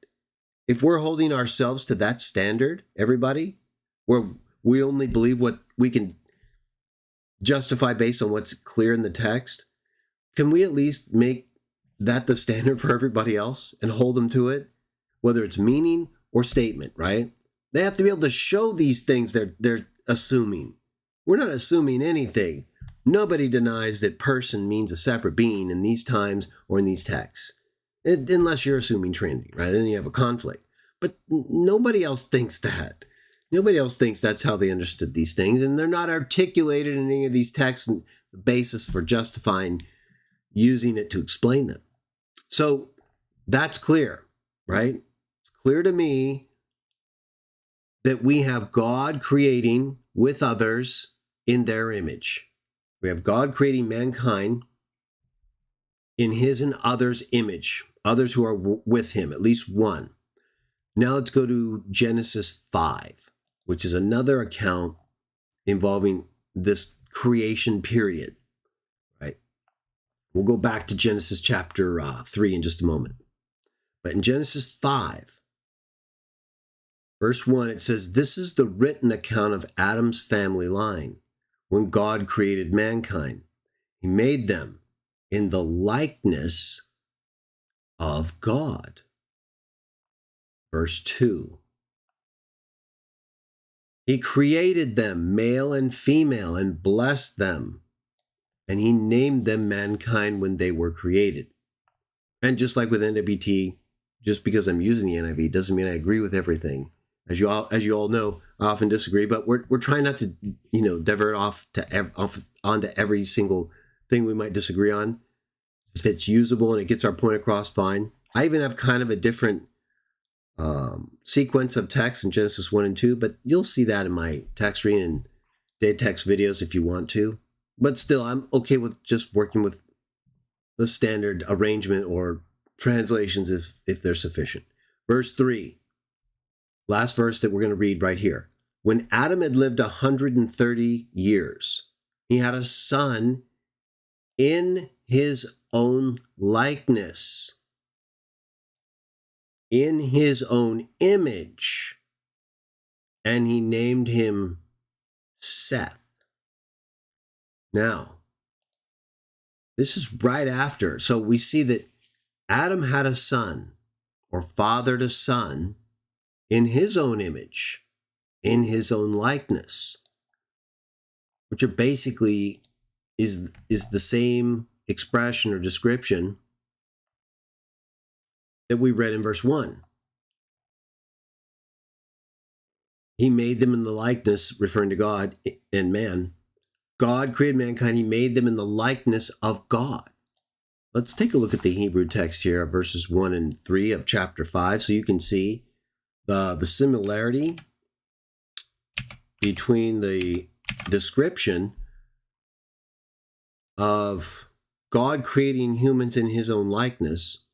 If we're holding ourselves to that standard, everybody, where we only believe what we can justify based on what's clear in the text, can we at least make that the standard for everybody else and hold them to it, whether it's meaning or statement, right? They have to be able to show these things they're assuming. We're not assuming anything. Nobody denies that person means a separate being in these times or in these texts, unless you're assuming Trinity, right? Then you have a conflict. But nobody else thinks that. Nobody else thinks that's how they understood these things, and they're not articulated in any of these texts and the basis for justifying using it to explain them. So that's clear, right? It's clear to me that we have God creating with others in their image. We have God creating mankind in his and others' image, others who are with him, at least one. Now let's go to Genesis 5, which is another account involving this creation period, right? We'll go back to Genesis chapter 3 in just a moment. But in Genesis 5, verse 1, it says, "This is the written account of Adam's family line. When God created mankind, he made them in the likeness of God." Verse 2, "He created them, male and female, and blessed them. And he named them mankind when they were created." And just like with NWT, just because I'm using the NIV doesn't mean I agree with everything. As you all know, I often disagree, but we're trying not to, divert off onto every single thing we might disagree on. If it's usable and it gets our point across, fine. I even have kind of a different sequence of text in Genesis 1 and 2, but you'll see that in my text reading and day text videos if you want to. But still, I'm okay with just working with the standard arrangement or translations if they're sufficient. Verse 3. Last verse that we're going to read right here. "When Adam had lived 130 years, he had a son in his own likeness, in his own image, and he named him Seth." Now, this is right after. So we see that Adam had a son, or fathered a son, in his own image, in his own likeness, which are basically is the same expression or description that we read in verse 1. He made them in the likeness, referring to God and man. God created mankind. He made them in the likeness of God. Let's take a look at the Hebrew text here, verses 1 and 3 of chapter 5, so you can see the similarity between the description of God creating humans in his own likeness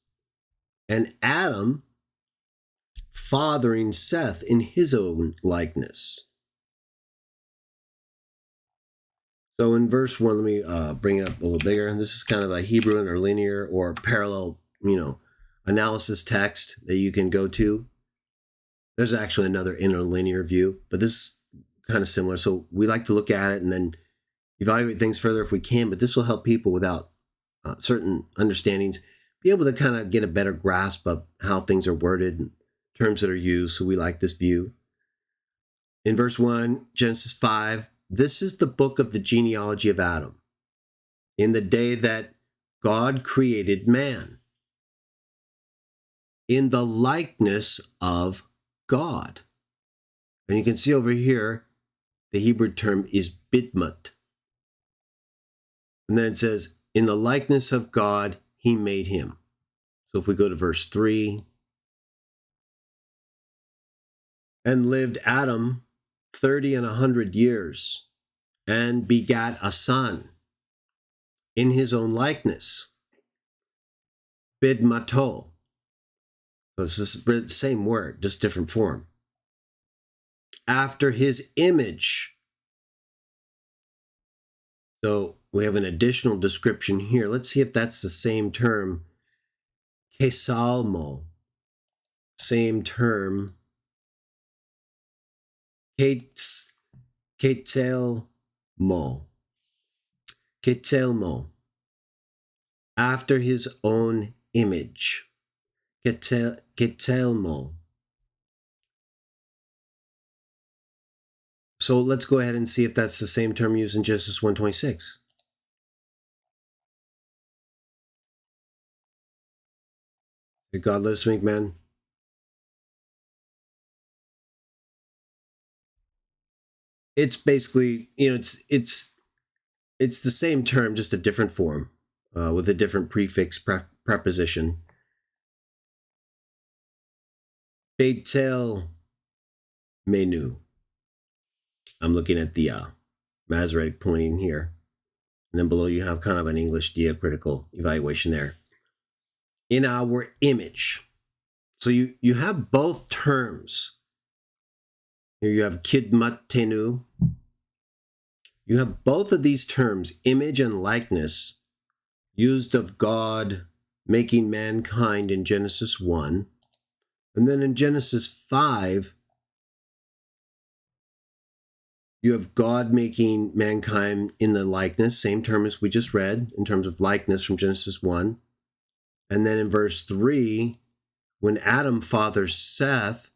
and Adam fathering Seth in his own likeness. So in verse 1, let me bring it up a little bigger. This is kind of a Hebrew interlinear or parallel, analysis text that you can go to. There's actually another interlinear view, but this is kind of similar. So we like to look at it and then evaluate things further if we can, but this will help people without certain understandings be able to kind of get a better grasp of how things are worded and terms that are used. So we like this view. In verse 1, Genesis 5, this is the book of the genealogy of Adam. In the day that God created man, in the likeness of God. And you can see over here, the Hebrew term is bidmut. And then it says, in the likeness of God, he made him. So if we go to verse 3, and lived Adam 30 and 100 years, and begat a son in his own likeness, bidmato. So this is the same word, just different form. After his image. So we have an additional description here. Let's see if that's the same term. Kesalmo. Same term. Ketzelmo. Ketzelmo. After his own image. Ketzelmo. So let's go ahead and see if that's the same term used in Genesis 1:26. Did God let us make man? It's basically, it's the same term, just a different form, with a different prefix preposition. Beitel menu. I'm looking at the Masoretic pointing here. And then below you have kind of an English diacritical evaluation there. In our image. So you have both terms. Here you have kidmatenu. You have both of these terms, image and likeness, used of God making mankind in Genesis 1. And then in Genesis 5, you have God making mankind in the likeness, same term as we just read in terms of likeness from Genesis 1. And then in verse 3, when Adam fathers Seth,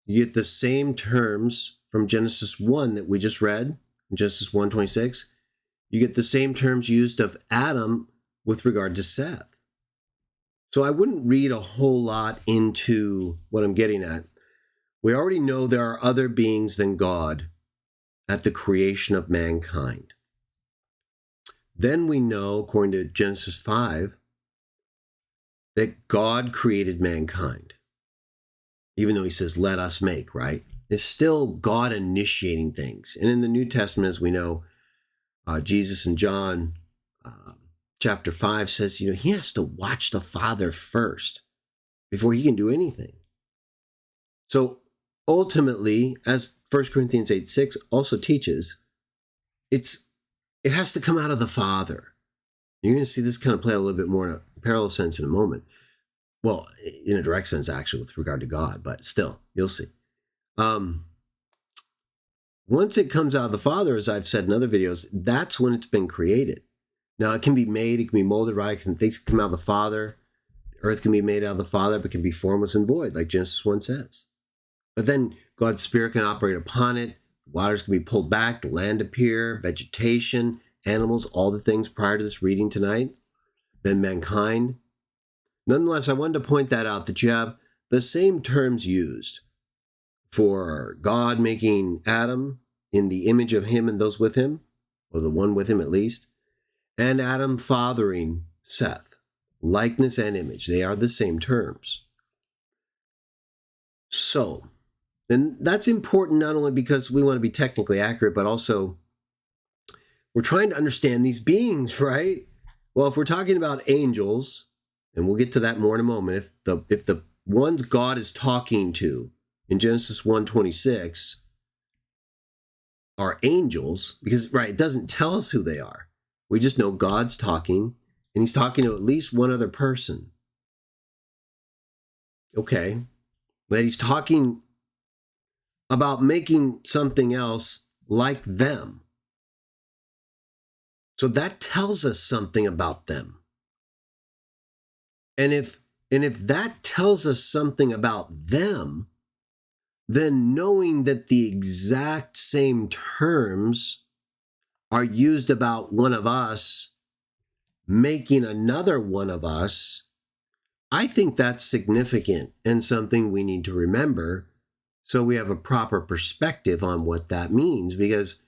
you get the same terms from Genesis 1 that we just read, in Genesis 1:26. You get the same terms used of Adam with regard to Seth. So I wouldn't read a whole lot into what I'm getting at. We already know there are other beings than God at the creation of mankind. Then we know, according to Genesis 5, that God created mankind. Even though he says, let us make, right? It's still God initiating things. And in the New Testament, as we know, Jesus in John chapter 5 says, he has to watch the Father first before he can do anything. So ultimately, as 1 Corinthians 8:6 also teaches, it has to come out of the Father. You're going to see this kind of play a little bit more in a parallel sense in a moment. Well, in a direct sense, actually, with regard to God, but still, you'll see. Once it comes out of the Father, as I've said in other videos, that's when it's been created. Now, it can be made, it can be molded, right? Things can come out of the Father. The earth can be made out of the Father, but can be formless and void, like Genesis 1 says. But then God's Spirit can operate upon it. Waters can be pulled back, the land appear, vegetation, animals, all the things prior to this reading tonight. Then mankind. Nonetheless, I wanted to point that out, that you have the same terms used for God making Adam in the image of him and those with him, or the one with him at least, and Adam fathering Seth. Likeness and image, they are the same terms. So, and that's important not only because we want to be technically accurate, but also we're trying to understand these beings, right? Well, if we're talking about angels, and we'll get to that more in a moment, if the ones God is talking to in Genesis 1:26 are angels, because, right, it doesn't tell us who they are. We just know God's talking, and he's talking to at least one other person. Okay. But he's talking about making something else like them. So that tells us something about them. And if that tells us something about them, then knowing that the exact same terms are used about one of us making another one of us, I think that's significant and something we need to remember so we have a proper perspective on what that means. Because,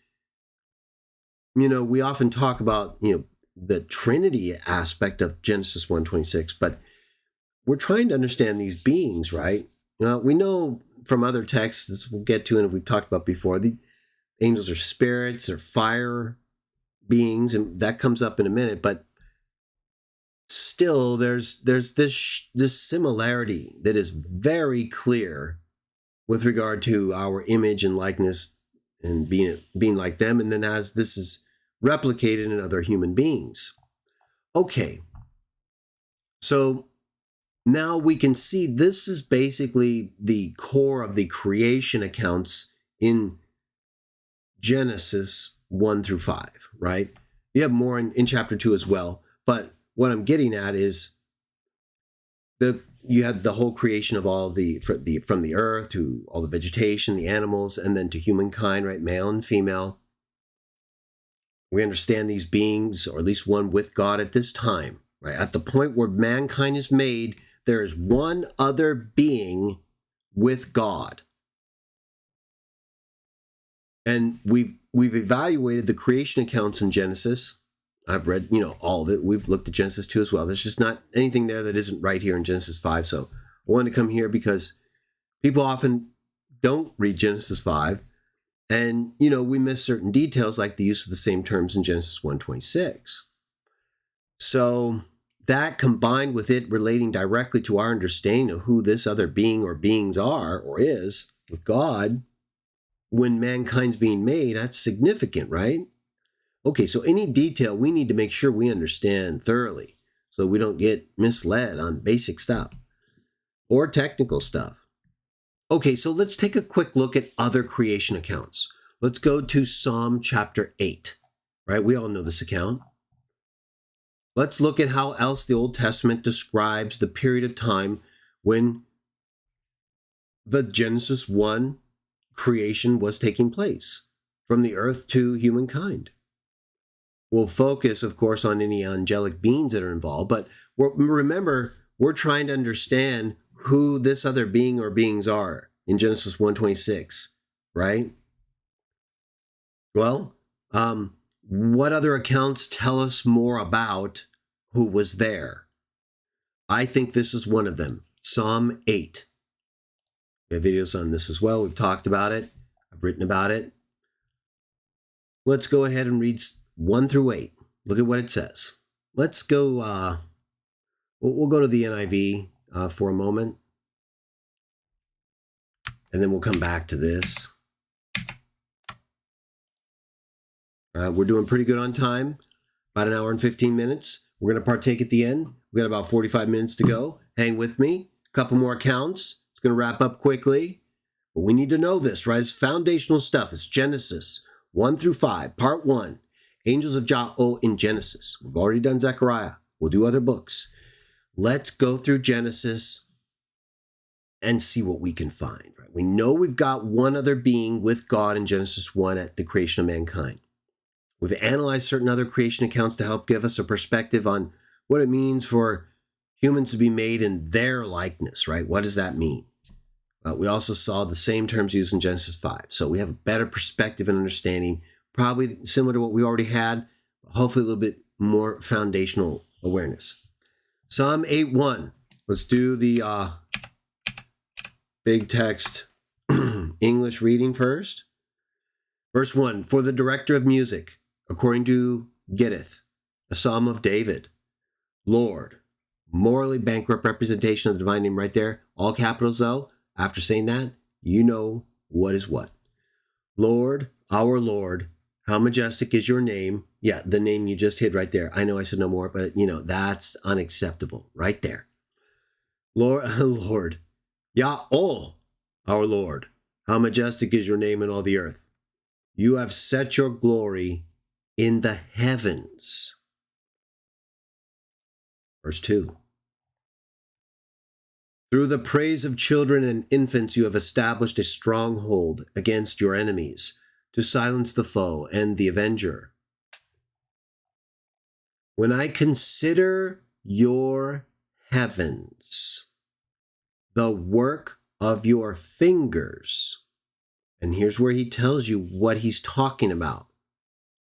we often talk about, the Trinity aspect of Genesis 1:26, but we're trying to understand these beings, right? We know from other texts, this we'll get to and we've talked about before, the angels are spirits or fire beings, and that comes up in a minute, but still there's this similarity that is very clear with regard to our image and likeness and being like them, and then as this is replicated in other human beings. Okay, so now we can see this is basically the core of the creation accounts in Genesis 1-5, right? You have more in chapter 2 as well, but what I'm getting at is you had the whole creation of all from the earth to all the vegetation, the animals, and then to humankind, right? Male and female. We understand these beings, or at least one with God at this time, right? At the point where mankind is made, there is one other being with God. And we've evaluated the creation accounts in Genesis. I've read, all of it. We've looked at Genesis 2 as well. There's just not anything there that isn't right here in Genesis 5. So I wanted to come here because people often don't read Genesis 5. And, we miss certain details like the use of the same terms in Genesis 1:26. So that, combined with it relating directly to our understanding of who this other being or beings are or is with God when mankind's being made, that's significant, right? Okay, so any detail we need to make sure we understand thoroughly so we don't get misled on basic stuff or technical stuff. Okay, so let's take a quick look at other creation accounts. Let's go to Psalm chapter 8, right? We all know this account. Let's look at how else the Old Testament describes the period of time when the Genesis 1 creation was taking place, from the earth to humankind. We'll focus, of course, on any angelic beings that are involved, but remember, we're trying to understand who this other being or beings are in Genesis 1:26, right? Well, what other accounts tell us more about who was there? I think this is one of them, Psalm 8. We have videos on this as well. We've talked about it. I've written about it. Let's go ahead and read 1-8. Look at what it says. Let's go, we'll go to the NIV for a moment. And then we'll come back to this. We're doing pretty good on time. About an hour and 15 minutes. We're going to partake at the end. We've got about 45 minutes to go. Hang with me. A couple more accounts. It's going to wrap up quickly. But we need to know this, right? It's foundational stuff. It's Genesis 1-5, part 1. Angels of Jah in Genesis. We've already done Zechariah. We'll do other books. Let's go through Genesis and see what we can find. Right? We know we've got one other being with God in Genesis 1 at the creation of mankind. We've analyzed certain other creation accounts to help give us a perspective on what it means for humans to be made in their likeness, right? What does that mean? We also saw the same terms used in Genesis 5. So we have a better perspective and understanding, probably similar to what we already had, but hopefully a little bit more foundational awareness. Psalm 8:1. Let's do the big text English reading first. Verse 1, for the director of music, according to Gittith, a psalm of David. Lord, morally bankrupt representation of the divine name right there. All capitals though. After saying that, you know what is what. Lord, our Lord, how majestic is your name. Yeah, the name you just hid right there. I know I said no more, but that's unacceptable right there. Lord, Yah-oh, our Lord, how majestic is your name in all the earth. You have set your glory in the heavens. Verse 2. Through the praise of children and infants, you have established a stronghold against your enemies to silence the foe and the avenger. When I consider your heavens, the work of your fingers, and here's where he tells you what he's talking about.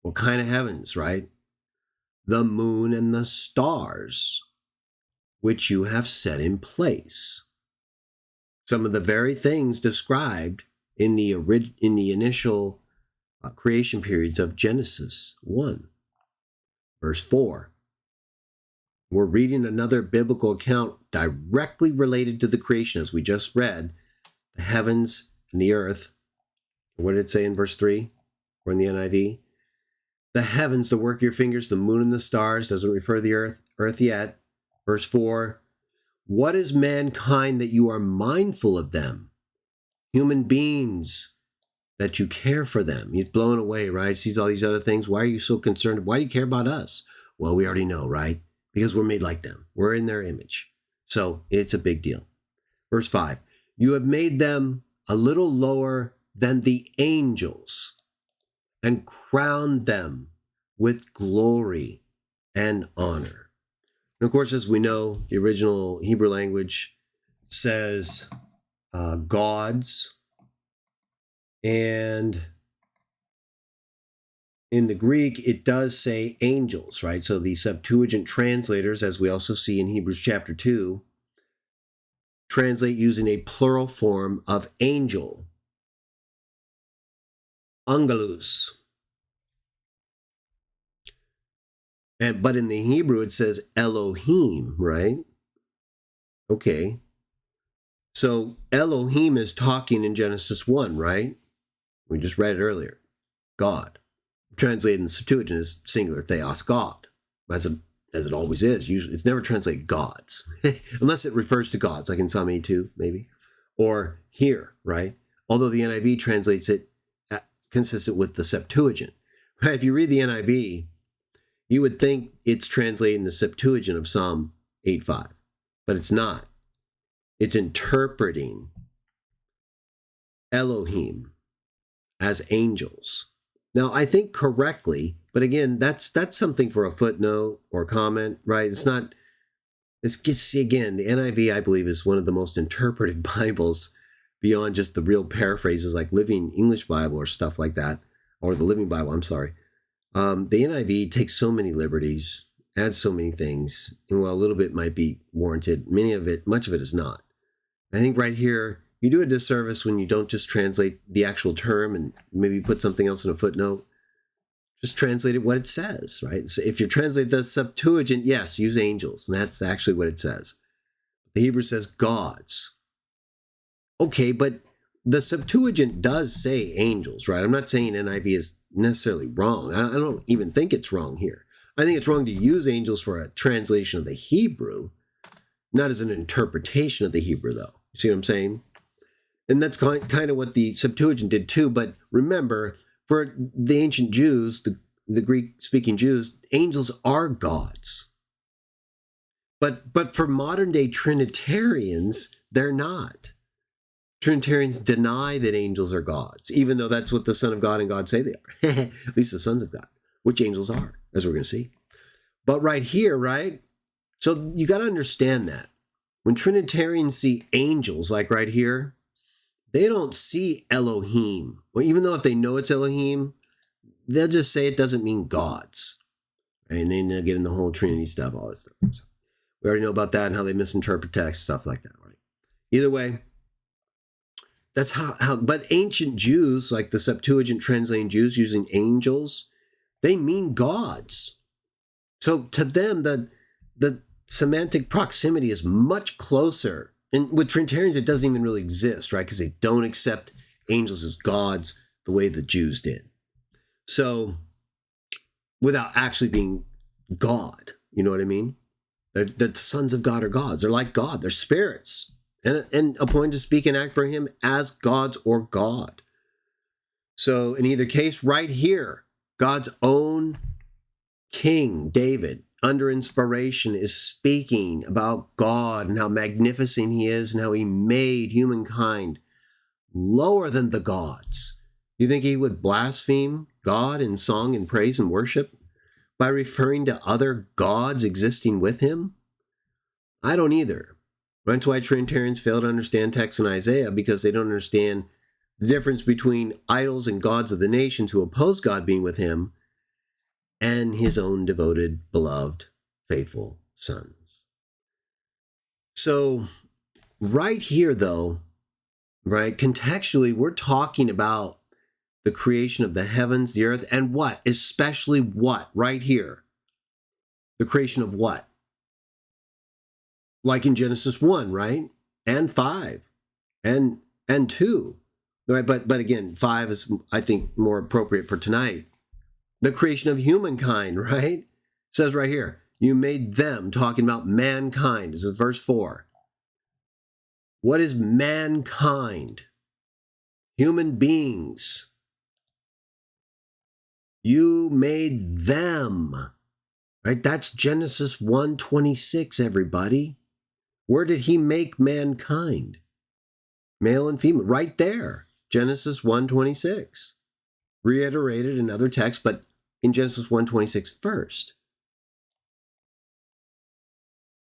What kind of heavens, right? The moon and the stars, which you have set in place. Some of the very things described in the initial creation periods of Genesis 1. Verse 4. We're reading another biblical account directly related to the creation, as we just read, the heavens and the earth. What did it say in verse 3? Or in the NIV? The heavens, the work of your fingers, the moon and the stars, doesn't refer to the earth yet. Verse 4, what is mankind that you are mindful of them? Human beings, that you care for them. He's blown away, right? Sees all these other things. Why are you so concerned? Why do you care about us? Well, we already know, right? Because we're made like them. We're in their image. So it's a big deal. Verse 5, you have made them a little lower than the angels and crowned them with glory and honor. And of course, as we know, the original Hebrew language says gods, and in the Greek, it does say angels, right? So the Septuagint translators, as we also see in Hebrews chapter 2, translate using a plural form of angel, angelus. But in the Hebrew, it says Elohim, right? Okay. So Elohim is talking in Genesis 1, right? We just read it earlier. God. Translated in the Septuagint as singular theos, God. As it always is. Usually, it's never translated gods. Unless it refers to gods, like in Psalm 82, maybe. Or here, right? Although the NIV translates it consistent with the Septuagint. Right? If you read the NIV, you would think it's translating the Septuagint of Psalm 8:5, but it's not. It's interpreting Elohim as angels. Now, I think correctly, but again, that's something for a footnote or a comment, right? It's not. Again, the NIV, I believe, is one of the most interpreted Bibles beyond just the real paraphrases like Living English Bible or stuff like that, or the Living Bible. I'm sorry. The NIV takes so many liberties, adds so many things, and while a little bit might be warranted, much of it is not. I think right here, you do a disservice when you don't just translate the actual term and maybe put something else in a footnote. Just translate it what it says, right? So if you translate the Septuagint, yes, use angels, and that's actually what it says. The Hebrew says gods. Okay, but the Septuagint does say angels, right? I'm not saying NIV is necessarily wrong. I don't even think it's wrong here. I think it's wrong to use angels for a translation of the Hebrew, not as an interpretation of the Hebrew, though. You see what I'm saying? And that's kind of what the Septuagint did too. But remember, for the ancient Jews, the Greek-speaking Jews, angels are gods. But for modern-day Trinitarians, they're not. Trinitarians deny that angels are gods, even though that's what the Son of God and God say they are. At least the sons of God, which angels are, as we're going to see. But right here, right? So you got to understand that. When Trinitarians see angels, like right here, they don't see Elohim. Well, even though if they know it's Elohim, they'll just say it doesn't mean gods. And then they'll get in the whole Trinity stuff, all this stuff. So we already know about that and how they misinterpret text, stuff like that, right? Either way, that's how but ancient Jews, like the Septuagint translating Jews using angels, they mean gods. So to them, the semantic proximity is much closer. And with Trinitarians, it doesn't even really exist, right? Because they don't accept angels as gods the way the Jews did. So, without actually being God, you know what I mean? The sons of God are gods. They're like God. They're spirits. And appointed to speak and act for him as gods or God. So, in either case, right here, God's own King David, under inspiration, is speaking about God and how magnificent he is and how he made humankind lower than the gods. You think he would blaspheme God in song and praise and worship by referring to other gods existing with him? I don't either. That's why Trinitarians fail to understand texts in Isaiah, because they don't understand the difference between idols and gods of the nations who oppose God being with him and his own devoted, beloved, faithful sons. So right here, though, right, contextually, we're talking about the creation of the heavens, the earth, and what? Especially what? Right here. The creation of what? Like in Genesis 1, right? And 5. And 2. Right? But again, 5 is, I think, more appropriate for tonight. The creation of humankind, right? It says right here, you made them, talking about mankind. This is verse 4. What is mankind? Human beings. You made them. Right? That's Genesis 1:26, everybody. Where did he make mankind? Male and female. Right there. Genesis 1:26. Reiterated in other texts, but in Genesis 1:26 first.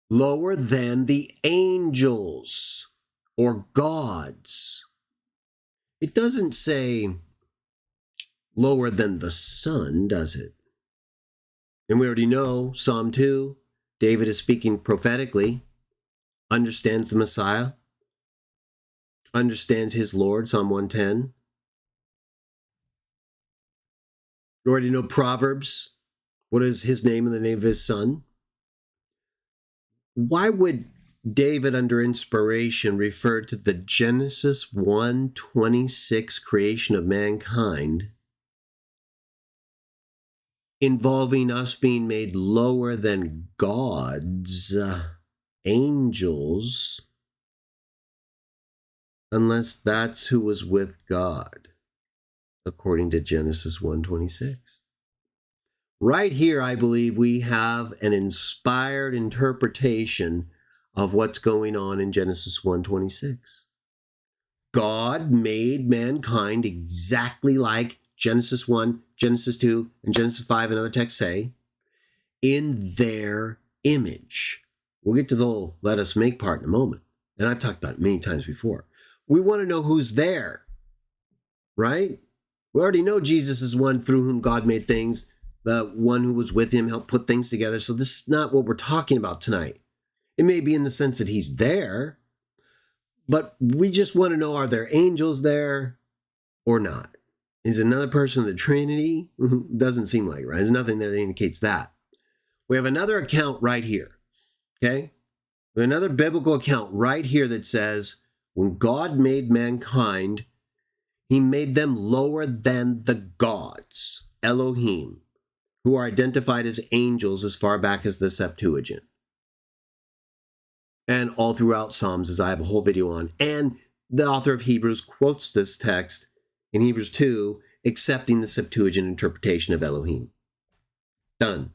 Lower than the angels or gods. It doesn't say lower than the sun, does it? And we already know, Psalm 2, David is speaking prophetically, understands the Messiah, understands his Lord, Psalm 110. You already know Proverbs. What is his name and the name of his son? Why would David, under inspiration, refer to the Genesis 1:26 creation of mankind involving us being made lower than gods, angels, unless that's who was with God, according to Genesis 1:26? Right here, I believe we have an inspired interpretation of what's going on in Genesis 1:26. God made mankind exactly like Genesis 1, Genesis 2, and Genesis 5 and other texts say, in their image. We'll get to the whole let us make part in a moment. And I've talked about it many times before. We want to know who's there, right? We already know Jesus is one through whom God made things. The one who was with him helped put things together. So this is not what we're talking about tonight. It may be in the sense that he's there, but we just want to know, are there angels there or not? Is another person of the Trinity? Doesn't seem like it, right? There's nothing there that indicates that. We have another account right here, okay? We have another biblical account right here that says, when God made mankind, he made them lower than the gods, Elohim, who are identified as angels as far back as the Septuagint. And all throughout Psalms, as I have a whole video on. And the author of Hebrews quotes this text in Hebrews 2, accepting the Septuagint interpretation of Elohim. Done.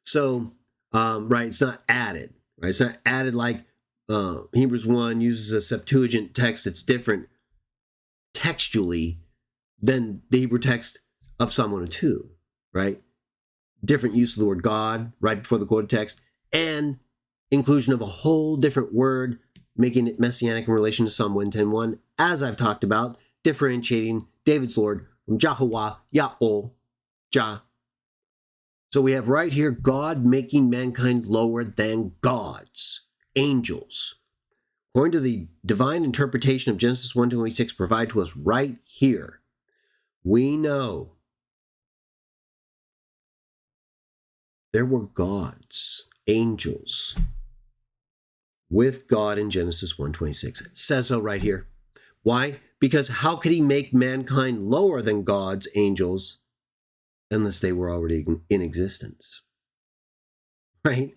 So, right, it's not added. Right? It's not added like Hebrews 1 uses a Septuagint text that's different textually than the Hebrew text of Psalm 102, right? Different use of the word God right before the quoted text, and inclusion of a whole different word, making it messianic in relation to Psalm 110:1, as I've talked about, differentiating David's Lord from Jehovah, Yahweh, Jah. So we have right here God making mankind lower than gods, angels. According to the divine interpretation of Genesis 1:26 provided to us right here, we know there were gods angels with God in Genesis 1:26. It says so right here. Why? Because how could he make mankind lower than God's angels unless they were already in existence? Right?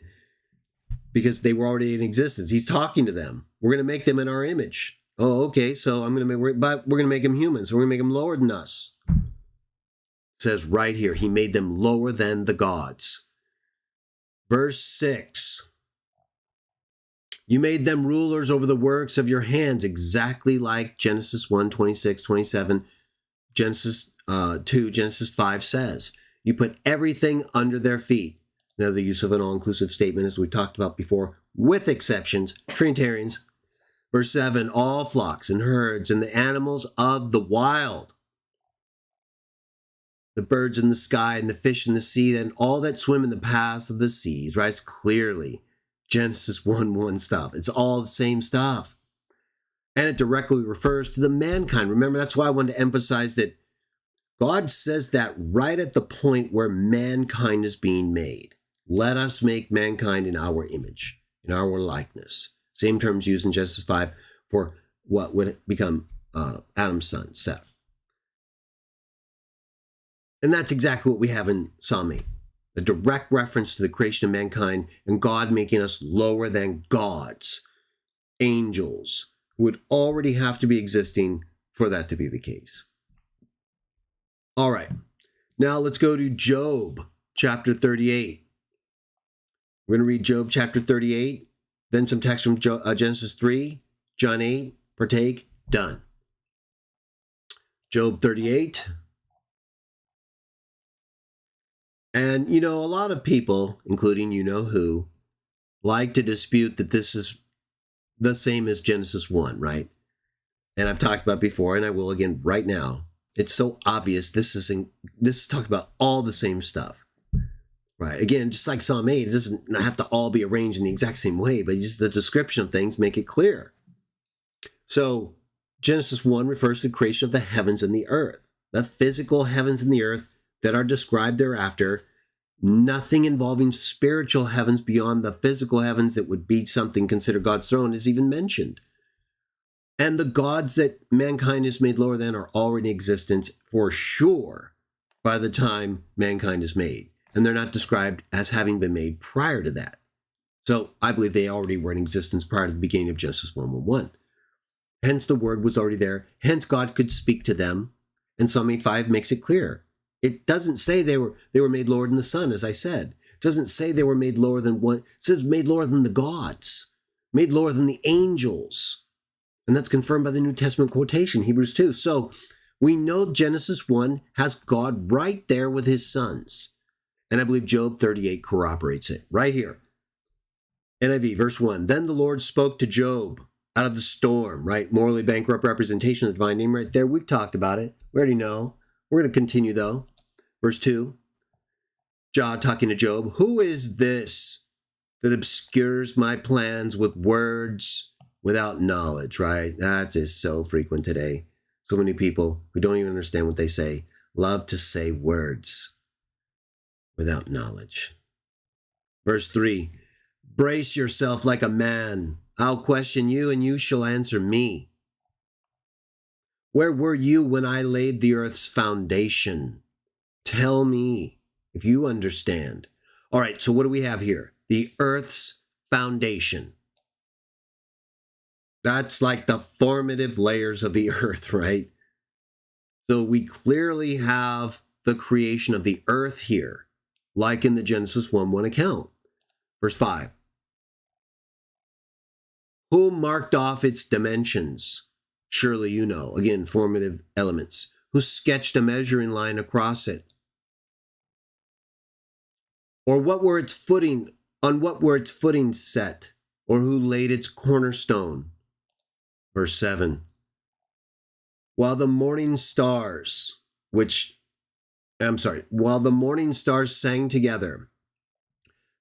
Because they were already in existence. He's talking to them. We're going to make them in our image. Oh, okay. So we're going to make them humans. We're going to make them lower than us. It says right here, he made them lower than the gods. Verse 6. You made them rulers over the works of your hands, exactly like Genesis 1:26-27, Genesis 2, Genesis 5 says. You put everything under their feet. Now, the use of an all-inclusive statement, as we talked about before, with exceptions, Trinitarians. Verse 7, all flocks and herds and the animals of the wild, the birds in the sky and the fish in the sea, and all that swim in the paths of the seas, right? It's clearly Genesis 1:1 stuff. It's all the same stuff. And it directly refers to the mankind. Remember, that's why I wanted to emphasize that God says that right at the point where mankind is being made. Let us make mankind in our image, in our likeness. Same terms used in Genesis 5 for what would become Adam's son, Seth. And that's exactly what we have in Psalm 8. A direct reference to the creation of mankind and God making us lower than gods, angels, who would already have to be existing for that to be the case. All right, now let's go to Job chapter 38. We're going to read Job chapter 38, then some text from Genesis 3, John 8, partake, done. Job 38. And, a lot of people, including you-know-who, like to dispute that this is the same as Genesis 1, right? And I've talked about before, and I will again right now. It's so obvious this is talking about all the same stuff, right? Again, just like Psalm 8, it doesn't have to all be arranged in the exact same way, but just the description of things make it clear. So Genesis 1 refers to the creation of the heavens and the earth, the physical heavens and the earth that are described thereafter. Nothing involving spiritual heavens beyond the physical heavens that would be something considered God's throne is even mentioned. And the gods that mankind is made lower than are already in existence for sure by the time mankind is made. And they're not described as having been made prior to that. So I believe they already were in existence prior to the beginning of Genesis 1:1. Hence the word was already there. Hence God could speak to them. And Psalm 8:5 makes it clear. It doesn't say they were made lower than the sun, as I said. It doesn't say they were made lower than one. It says made lower than the gods, made lower than the angels. And that's confirmed by the New Testament quotation, Hebrews 2. So we know Genesis 1 has God right there with his sons. And I believe Job 38 corroborates it right here. NIV, verse 1. Then the Lord spoke to Job out of the storm, right? Morally bankrupt representation of the divine name right there. We've talked about it. We already know. We're going to continue, though. Verse 2. Jah talking to Job. Who is this that obscures my plans with words without knowledge, right? That is so frequent today. So many people who don't even understand what they say love to say words without knowledge. Verse 3, brace yourself like a man. I'll question you and you shall answer me. Where were you when I laid the earth's foundation? Tell me if you understand. All right, so what do we have here? The earth's foundation. That's like the formative layers of the earth, right? So we clearly have the creation of the earth here, like in the Genesis 1:1 account. Verse 5. Who marked off its dimensions? Surely you know. Again, formative elements. Who sketched a measuring line across it? Or what were its footing, on what were its footings set? Or who laid its cornerstone? Verse 7. While the morning stars sang together,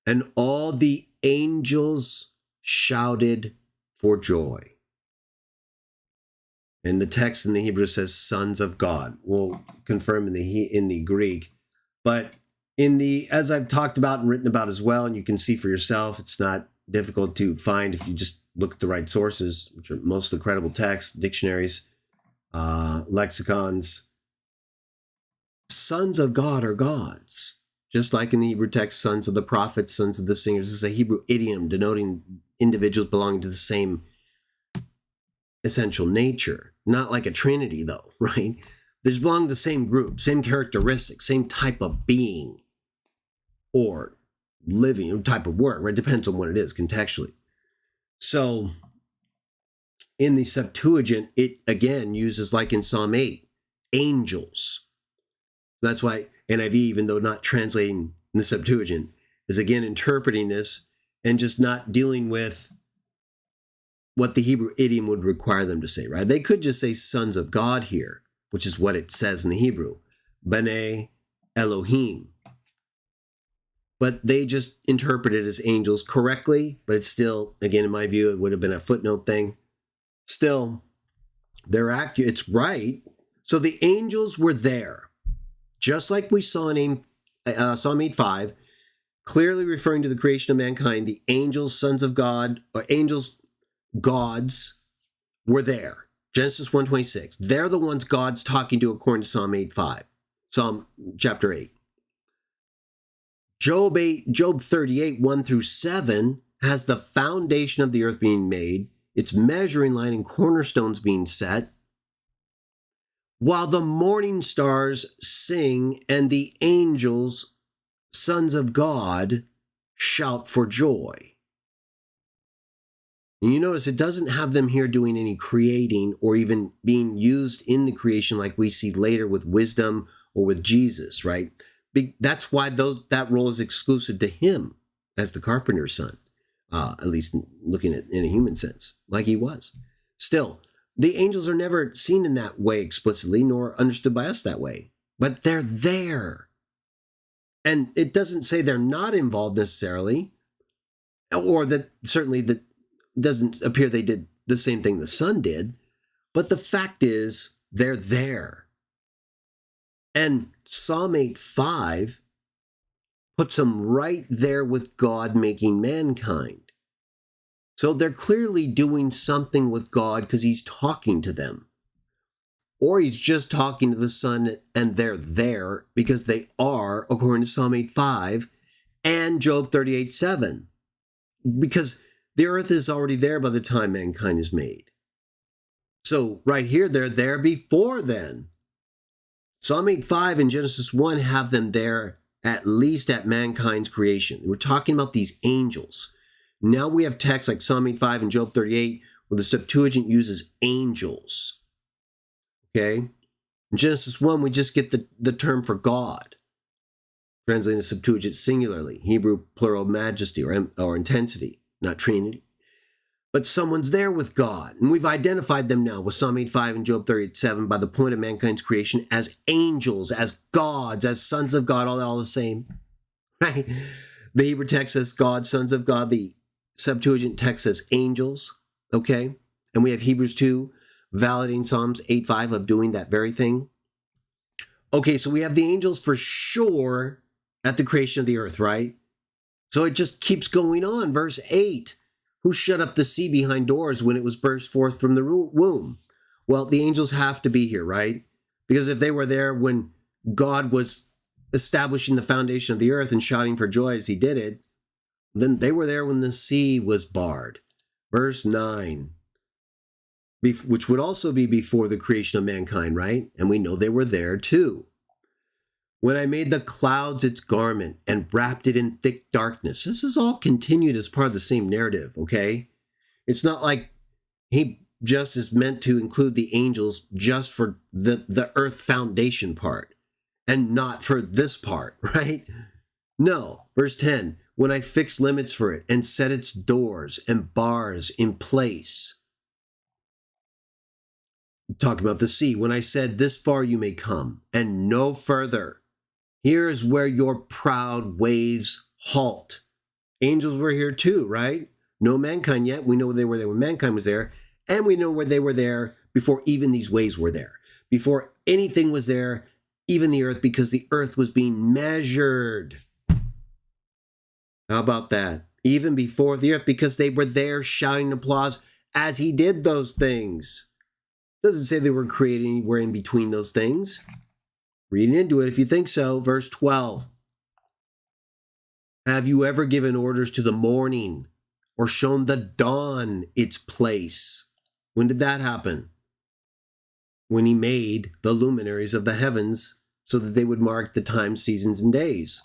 and all the angels shouted for joy. And the text in the Hebrew says sons of God. We'll confirm in the Greek. But As I've talked about and written about as well, and you can see for yourself, it's not difficult to find if you just look at the right sources, which are most of the credible texts, dictionaries, lexicons. Sons of God are gods. Just like in the Hebrew text, sons of the prophets, sons of the singers. This is a Hebrew idiom denoting individuals belonging to the same essential nature. Not like a trinity, though, right? They belong to the same group, same characteristics, same type of being or living, or type of work, right? Depends on what it is contextually. So in the Septuagint, it again uses, like in Psalm 8, angels. That's why NIV, even though not translating in the Septuagint, is again interpreting this and just not dealing with what the Hebrew idiom would require them to say, right? They could just say sons of God here, which is what it says in the Hebrew, B'nai Elohim. But they just interpret it as angels correctly, but it's still, again, in my view, it would have been a footnote thing. Still, they're accurate. It's right. So the angels were there, just like we saw in Psalm 8:5, clearly referring to the creation of mankind. The angels, sons of God, or angels, gods, were there. Genesis 1:26. They're the ones God's talking to according to Psalm 8:5. Psalm chapter 8. Job 38, 1-7 has the foundation of the earth being made, its measuring line and cornerstones being set, while the morning stars sing and the angels, sons of God, shout for joy. And you notice it doesn't have them here doing any creating or even being used in the creation like we see later with wisdom or with Jesus, right? That's why that role is exclusive to him as the carpenter's son, at least looking at it in a human sense, like he was. Still, the angels are never seen in that way explicitly, nor understood by us that way, but they're there. And it doesn't say they're not involved necessarily, or that certainly that doesn't appear they did the same thing the Son did, but the fact is they're there. And Psalm 8:5 puts them right there with God making mankind. So they're clearly doing something with God because he's talking to them. Or he's just talking to the Son and they're there because they are, according to Psalm 8:5 and Job 38:7. Because the earth is already there by the time mankind is made. So right here, they're there before then. Psalm 8:5 and Genesis 1 have them there at least at mankind's creation. We're talking about these angels. Now we have texts like Psalm 8:5 and Job 38 where the Septuagint uses angels. Okay? In Genesis 1, we just get the term for God, translating the Septuagint singularly, Hebrew plural majesty or intensity, not trinity. But someone's there with God, and we've identified them now with Psalm 8:5 and Job 38:7 by the point of mankind's creation as angels, as gods, as sons of God, all the same. Right? The Hebrew text says God, sons of God. The Septuagint text says angels. Okay? And we have Hebrews 2 validating Psalms 8:5 of doing that very thing. Okay, so we have the angels for sure at the creation of the earth, right? So it just keeps going on. Verse 8, who shut up the sea behind doors when it was burst forth from the womb? Well, the angels have to be here, right? Because if they were there when God was establishing the foundation of the earth and shouting for joy as he did it, then they were there when the sea was barred. Verse 9, which would also be before the creation of mankind, right? And we know they were there too. When I made the clouds its garment and wrapped it in thick darkness. This is all continued as part of the same narrative, okay? It's not like he just is meant to include the angels just for the earth foundation part and not for this part, right? No. Verse 10, when I fixed limits for it and set its doors and bars in place. Talk about the sea. When I said, this far you may come and no further. Here is where your proud waves halt. Angels were here too, right? No mankind yet. We know they were there when mankind was there. And we know where they were there before even these waves were there. Before anything was there even the earth, because the earth was being measured. How about that? Even before the earth, because they were there shouting applause as he did those things. It doesn't say they were created anywhere in between those things. Reading into it if you think so. Verse 12. Have you ever given orders to the morning or shown the dawn its place? When did that happen? When he made the luminaries of the heavens so that they would mark the times, seasons, and days.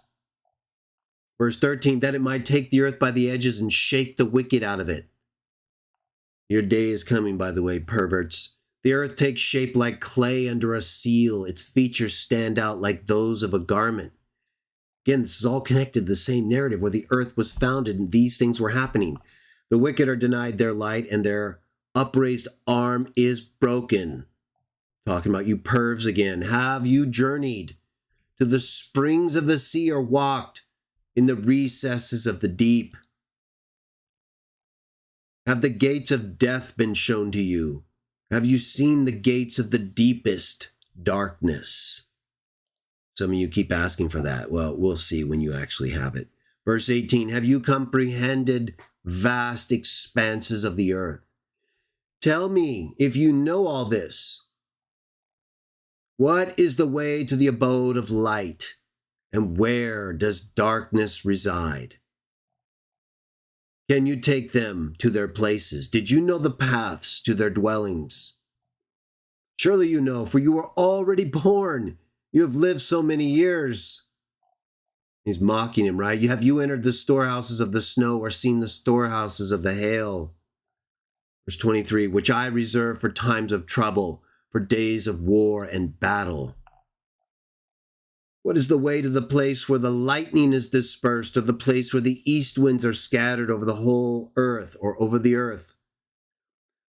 Verse 13, that it might take the earth by the edges and shake the wicked out of it. Your day is coming, by the way, perverts. The earth takes shape like clay under a seal. Its features stand out like those of a garment. Again, this is all connected to the same narrative where the earth was founded and these things were happening. The wicked are denied their light and their upraised arm is broken. Talking about you pervs again. Have you journeyed to the springs of the sea or walked in the recesses of the deep? Have the gates of death been shown to you? Have you seen the gates of the deepest darkness? Some of you keep asking for that. Well, we'll see when you actually have it. Verse 18, have you comprehended vast expanses of the earth? Tell me if you know all this. What is the way to the abode of light, and where does darkness reside? Can you take them to their places? Did you know the paths to their dwellings? Surely you know, for you were already born. You have lived so many years. He's mocking him, right? Have you entered the storehouses of the snow or seen the storehouses of the hail? Verse 23, which I reserve for times of trouble, for days of war and battle. What is the way to the place where the lightning is dispersed, or the place where the east winds are scattered over the whole earth or over the earth?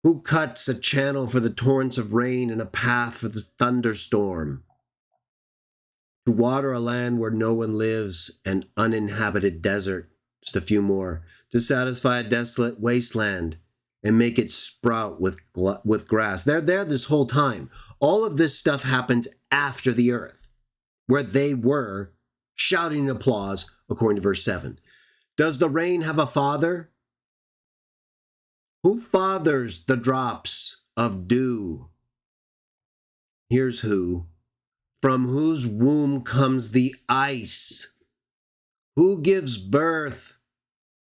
Who cuts a channel for the torrents of rain and a path for the thunderstorm? To water a land where no one lives, an uninhabited desert, just a few more, to satisfy a desolate wasteland and make it sprout with grass. They're there this whole time. All of this stuff happens after the earth, where they were shouting applause, according to verse 7. Does the rain have a father? Who fathers the drops of dew? Here's who. From whose womb comes the ice? Who gives birth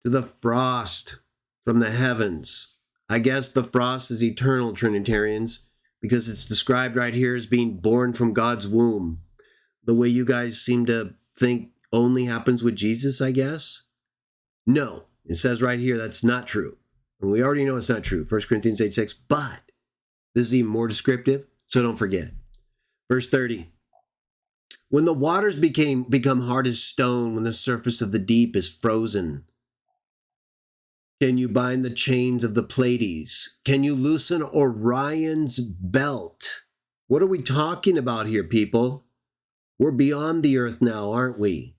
to the frost from the heavens? I guess the frost is eternal, Trinitarians, because it's described right here as being born from God's womb. The way you guys seem to think only happens with Jesus, I guess? No, it says right here that's not true. And we already know it's not true. 1 Corinthians 8:6, but this is even more descriptive, so don't forget it. Verse 30. When the waters become hard as stone, when the surface of the deep is frozen, can you bind the chains of the Pleiades? Can you loosen Orion's belt? What are we talking about here, people? We're beyond the earth now, aren't we?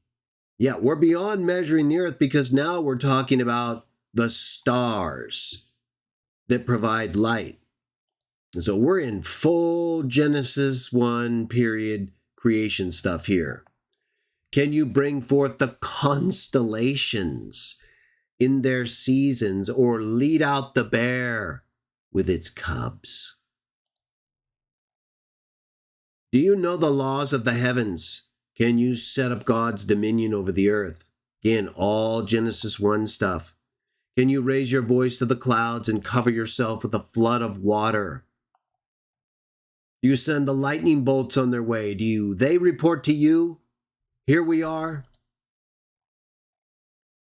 Yeah, we're beyond measuring the earth because now we're talking about the stars that provide light. And so we're in full Genesis 1 period creation stuff here. Can you bring forth the constellations in their seasons, or lead out the bear with its cubs? Do you know the laws of the heavens? Can you set up God's dominion over the earth? Again, all Genesis 1 stuff. Can you raise your voice to the clouds and cover yourself with a flood of water? Do you send the lightning bolts on their way? They report to you? Here we are.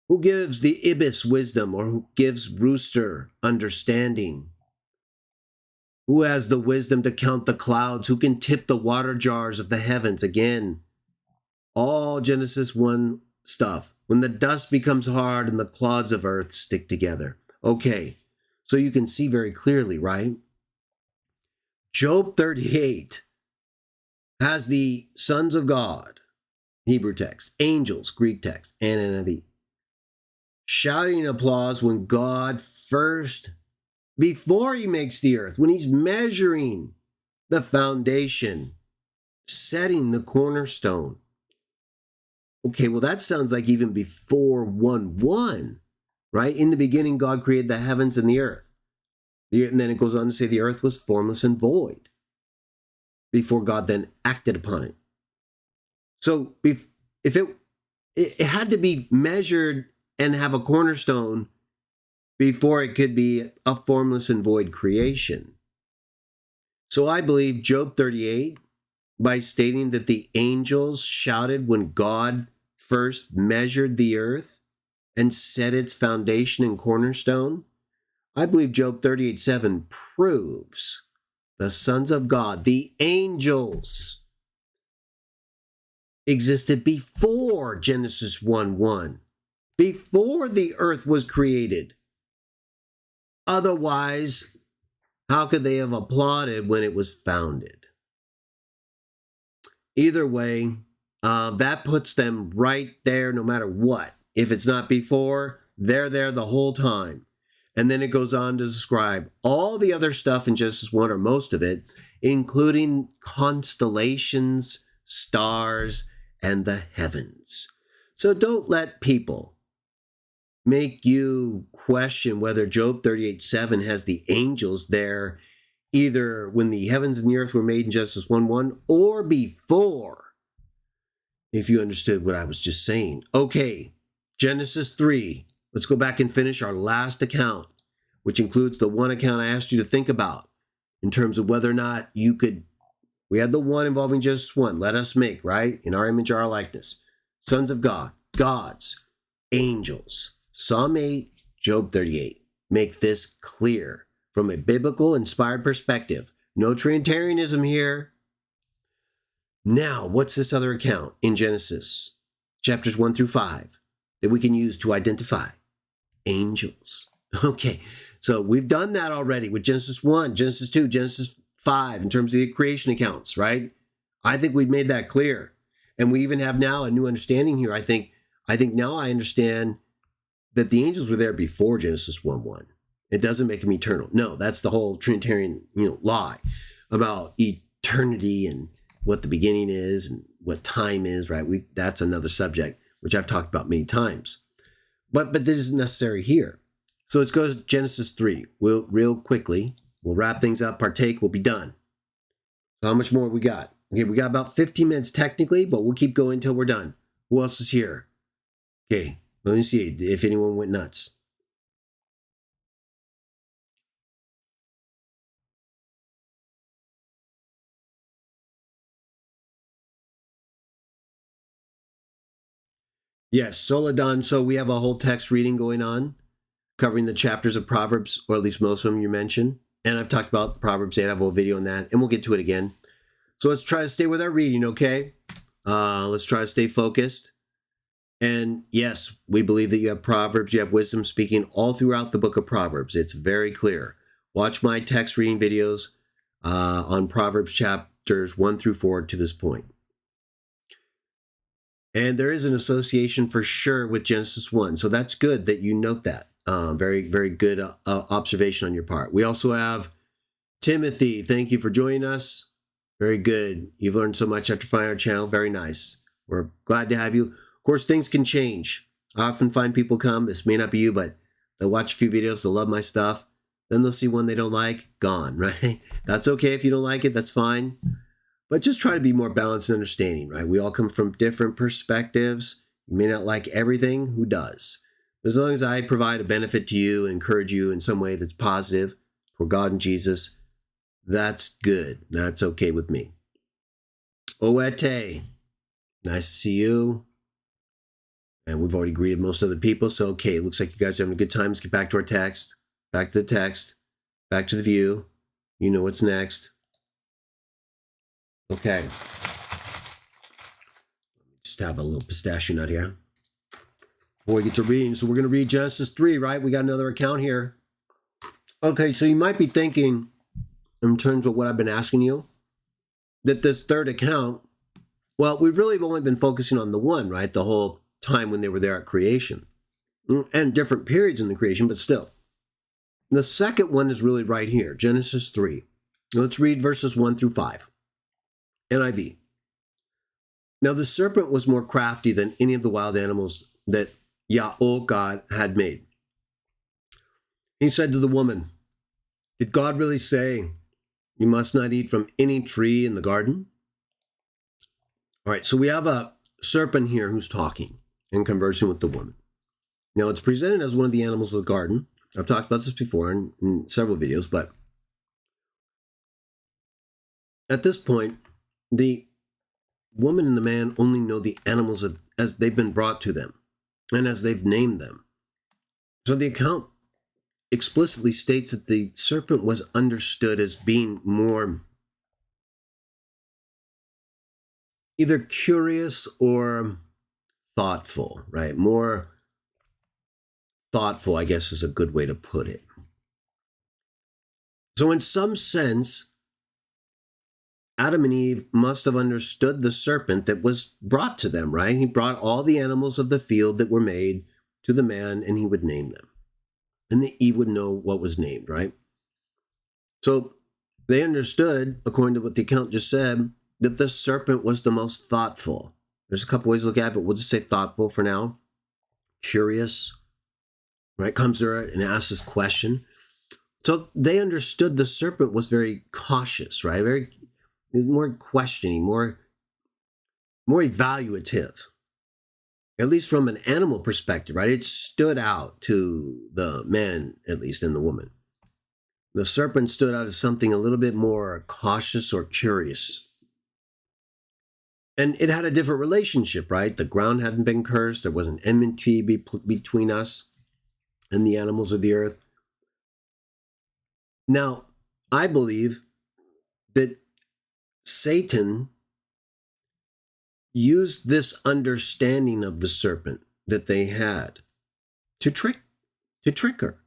Who gives the ibis wisdom, or who gives rooster understanding? Who has the wisdom to count the clouds? Who can tip the water jars of the heavens? Again, all Genesis 1 stuff. When the dust becomes hard and the clods of earth stick together. Okay, so you can see very clearly, right? Job 38 has the sons of God, Hebrew text, angels, Greek text, and NIV, shouting applause when God first, before he makes the earth, when he's measuring the foundation, setting the cornerstone. Okay, well, that sounds like even before 1:1, right? In the beginning, God created the heavens and the earth. And then it goes on to say the earth was formless and void before God then acted upon it. So if it had to be measured and have a cornerstone before it could be a formless and void creation. So I believe Job 38, by stating that the angels shouted when God first measured the earth and set its foundation and cornerstone, I believe Job 38:7 proves the sons of God, the angels, existed before Genesis 1:1, before the earth was created. Otherwise, how could they have applauded when it was founded? Either way, that puts them right there no matter what. If it's not before, they're there the whole time. And then it goes on to describe all the other stuff in Genesis 1, or most of it, including constellations, stars, and the heavens. So don't let people make you question whether Job 38:7 has the angels there either when the heavens and the earth were made in Genesis 1:1 or before, if you understood what I was just saying. Okay, Genesis 3. Let's go back and finish our last account, which includes the one account I asked you to think about in terms of whether or not you could. We had the one involving Genesis 1. Let us make, right? In our image, our likeness. Sons of God, gods, angels. Psalm 8, Job 38. Make this clear from a biblical inspired perspective. No Trinitarianism here. Now, what's this other account in Genesis? Chapters 1 through 5 that we can use to identify angels. Okay, so we've done that already with Genesis 1, Genesis 2, Genesis 5 in terms of the creation accounts, right? I think we've made that clear. And we even have now a new understanding here. I think now I understand that the angels were there before Genesis 1:1. It doesn't make them eternal. No, that's the whole Trinitarian, lie about eternity and what the beginning is and what time is, right? That's another subject, which I've talked about many times. But this isn't necessary here. So let's go to Genesis 3. Real quickly, we'll wrap things up, partake, we'll be done. So how much more we got? Okay, we got about 15 minutes technically, but we'll keep going until we're done. Who else is here? Okay, let me see if anyone went nuts. Yes, Soledad. So we have a whole text reading going on, covering the chapters of Proverbs, or at least most of them you mentioned. And I've talked about Proverbs 8. I have a whole video on that, and we'll get to it again. So let's try to stay with our reading, okay? Let's try to stay focused. And yes, we believe that you have Proverbs, you have wisdom speaking all throughout the book of Proverbs. It's very clear. Watch my text reading videos on Proverbs chapters 1 through 4 to this point. And there is an association for sure with Genesis 1. So that's good that you note that. Very, very good observation on your part. We also have Timothy. Thank you for joining us. Very good. You've learned so much after finding our channel. Very nice. We're glad to have you. Of course, things can change. I often find people come. This may not be you, but they'll watch a few videos. They'll love my stuff. Then they'll see one they don't like. Gone, right? That's okay if you don't like it. That's fine. But just try to be more balanced and understanding, right? We all come from different perspectives. You may not like everything. Who does? As long as I provide a benefit to you and encourage you in some way that's positive for God and Jesus, that's good. That's okay with me. Oete, nice to see you. And we've already greeted most other people. So, okay, it looks like you guys are having a good time. Let's get back to our text. Back to the text. Back to the view. You know what's next. Okay. Just have a little pistachio nut here before we get to reading. So we're going to read Genesis 3, right? We got another account here. Okay, so you might be thinking, in terms of what I've been asking you, that this third account, well, we've really only been focusing on the one, right? The whole time when they were there at creation. And different periods in the creation, but still. The second one is really right here, Genesis 3. Let's read verses 1 through 5. NIV. Now the serpent was more crafty than any of the wild animals that Yahweh God had made. He said to the woman, "Did God really say you must not eat from any tree in the garden?" All right, so we have a serpent here who's talking and conversing with the woman. Now it's presented as one of the animals of the garden. I've talked about this before in several videos, but at this point, the woman and the man only know the animals as they've been brought to them and as they've named them. So the account explicitly states that the serpent was understood as being more either curious or thoughtful, right? More thoughtful, I guess, is a good way to put it. So in some sense, Adam and Eve must have understood the serpent that was brought to them, right? He brought all the animals of the field that were made to the man, and he would name them. And the Eve would know what was named, right? So they understood, according to what the account just said, that the serpent was the most thoughtful. There's a couple ways to look at it, but we'll just say thoughtful for now. Curious, right? Comes there and asks this question. So they understood the serpent was very cautious, right? Very more questioning, more evaluative. At least from an animal perspective, right? It stood out to the man, at least, and the woman. The serpent stood out as something a little bit more cautious or curious. And it had a different relationship, right? The ground hadn't been cursed. There wasn't enmity between us and the animals of the earth. Now, I believe that Satan used this understanding of the serpent that they had to trick her.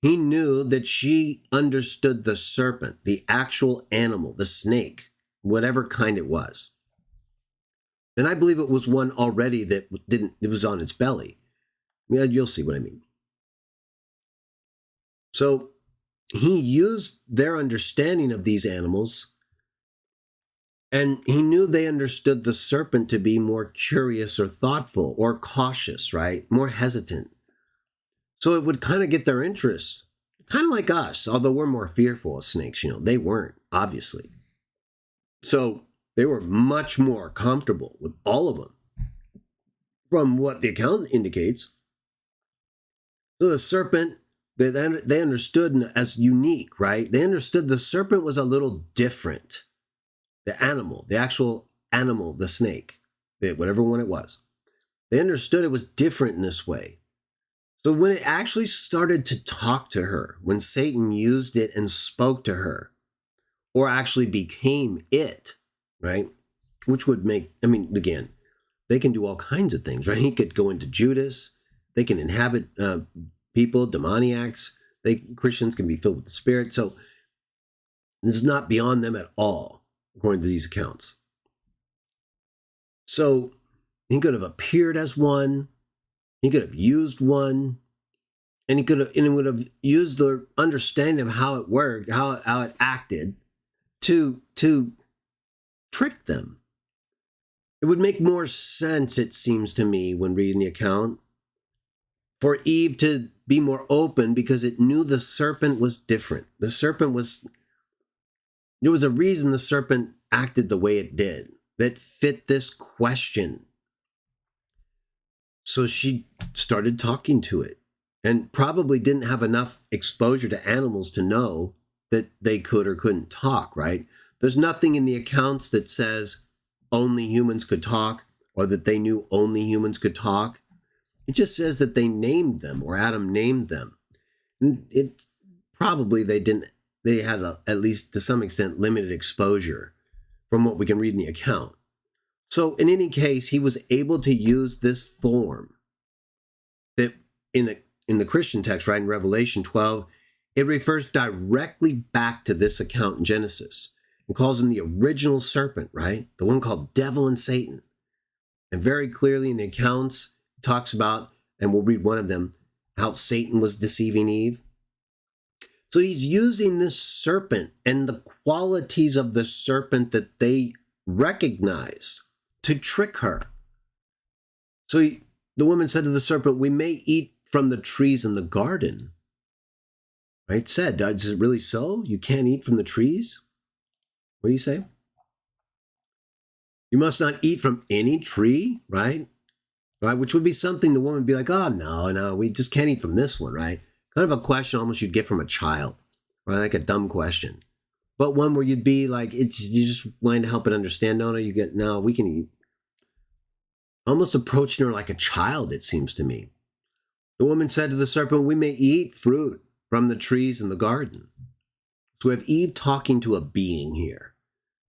He knew that she understood the serpent, the actual animal, the snake, whatever kind it was. And I believe it was one already that it was on its belly. Yeah, you'll see what I mean. So he used their understanding of these animals, and he knew they understood the serpent to be more curious or thoughtful or cautious, right? More hesitant. So it would kind of get their interest, kind of like us, although we're more fearful of snakes, they weren't, obviously. So they were much more comfortable with all of them, from what the account indicates. So the serpent, they understood as unique, right? They understood the serpent was a little different. The animal, the actual animal, the snake, whatever one it was. They understood it was different in this way. So when it actually started to talk to her, when Satan used it and spoke to her, or actually became it, right? Which would make, again, they can do all kinds of things, right? He could go into Judas. They can inhabit people, demoniacs. Christians can be filled with the Spirit. So this is not beyond them at all, according to these accounts. So he could have appeared as one. He could have used one. And he would have used the understanding of how it worked, how it acted to trick them. It would make more sense, it seems to me, when reading the account, for Eve to be more open because it knew the serpent was different. There was a reason the serpent acted the way it did that fit this question. So she started talking to it and probably didn't have enough exposure to animals to know that they could or couldn't talk, right? There's nothing in the accounts that says only humans could talk or that they knew only humans could talk. It just says that they named them, or Adam named them. And it probably they had at least to some extent limited exposure from what we can read in the account. So in any case, he was able to use this form that in the Christian text, right, in Revelation 12, it refers directly back to this account in Genesis and calls him the original serpent, right? The one called Devil and Satan. And very clearly in the accounts, it talks about, and we'll read one of them, how Satan was deceiving Eve. So he's using this serpent and the qualities of the serpent that they recognized to trick her. So the woman said to the serpent, we may eat from the trees in the garden. Right? It said, is it really so? You can't eat from the trees? What do you say? You must not eat from any tree, right? Right? Which would be something the woman would be like, oh, no, we just can't eat from this one, right? Kind of a question almost you'd get from a child, right? Like a dumb question. But one where you'd be like, you just wanting to help it understand. No, you get, no, we can eat. Almost approaching her like a child, it seems to me. The woman said to the serpent, we may eat fruit from the trees in the garden. So we have Eve talking to a being here.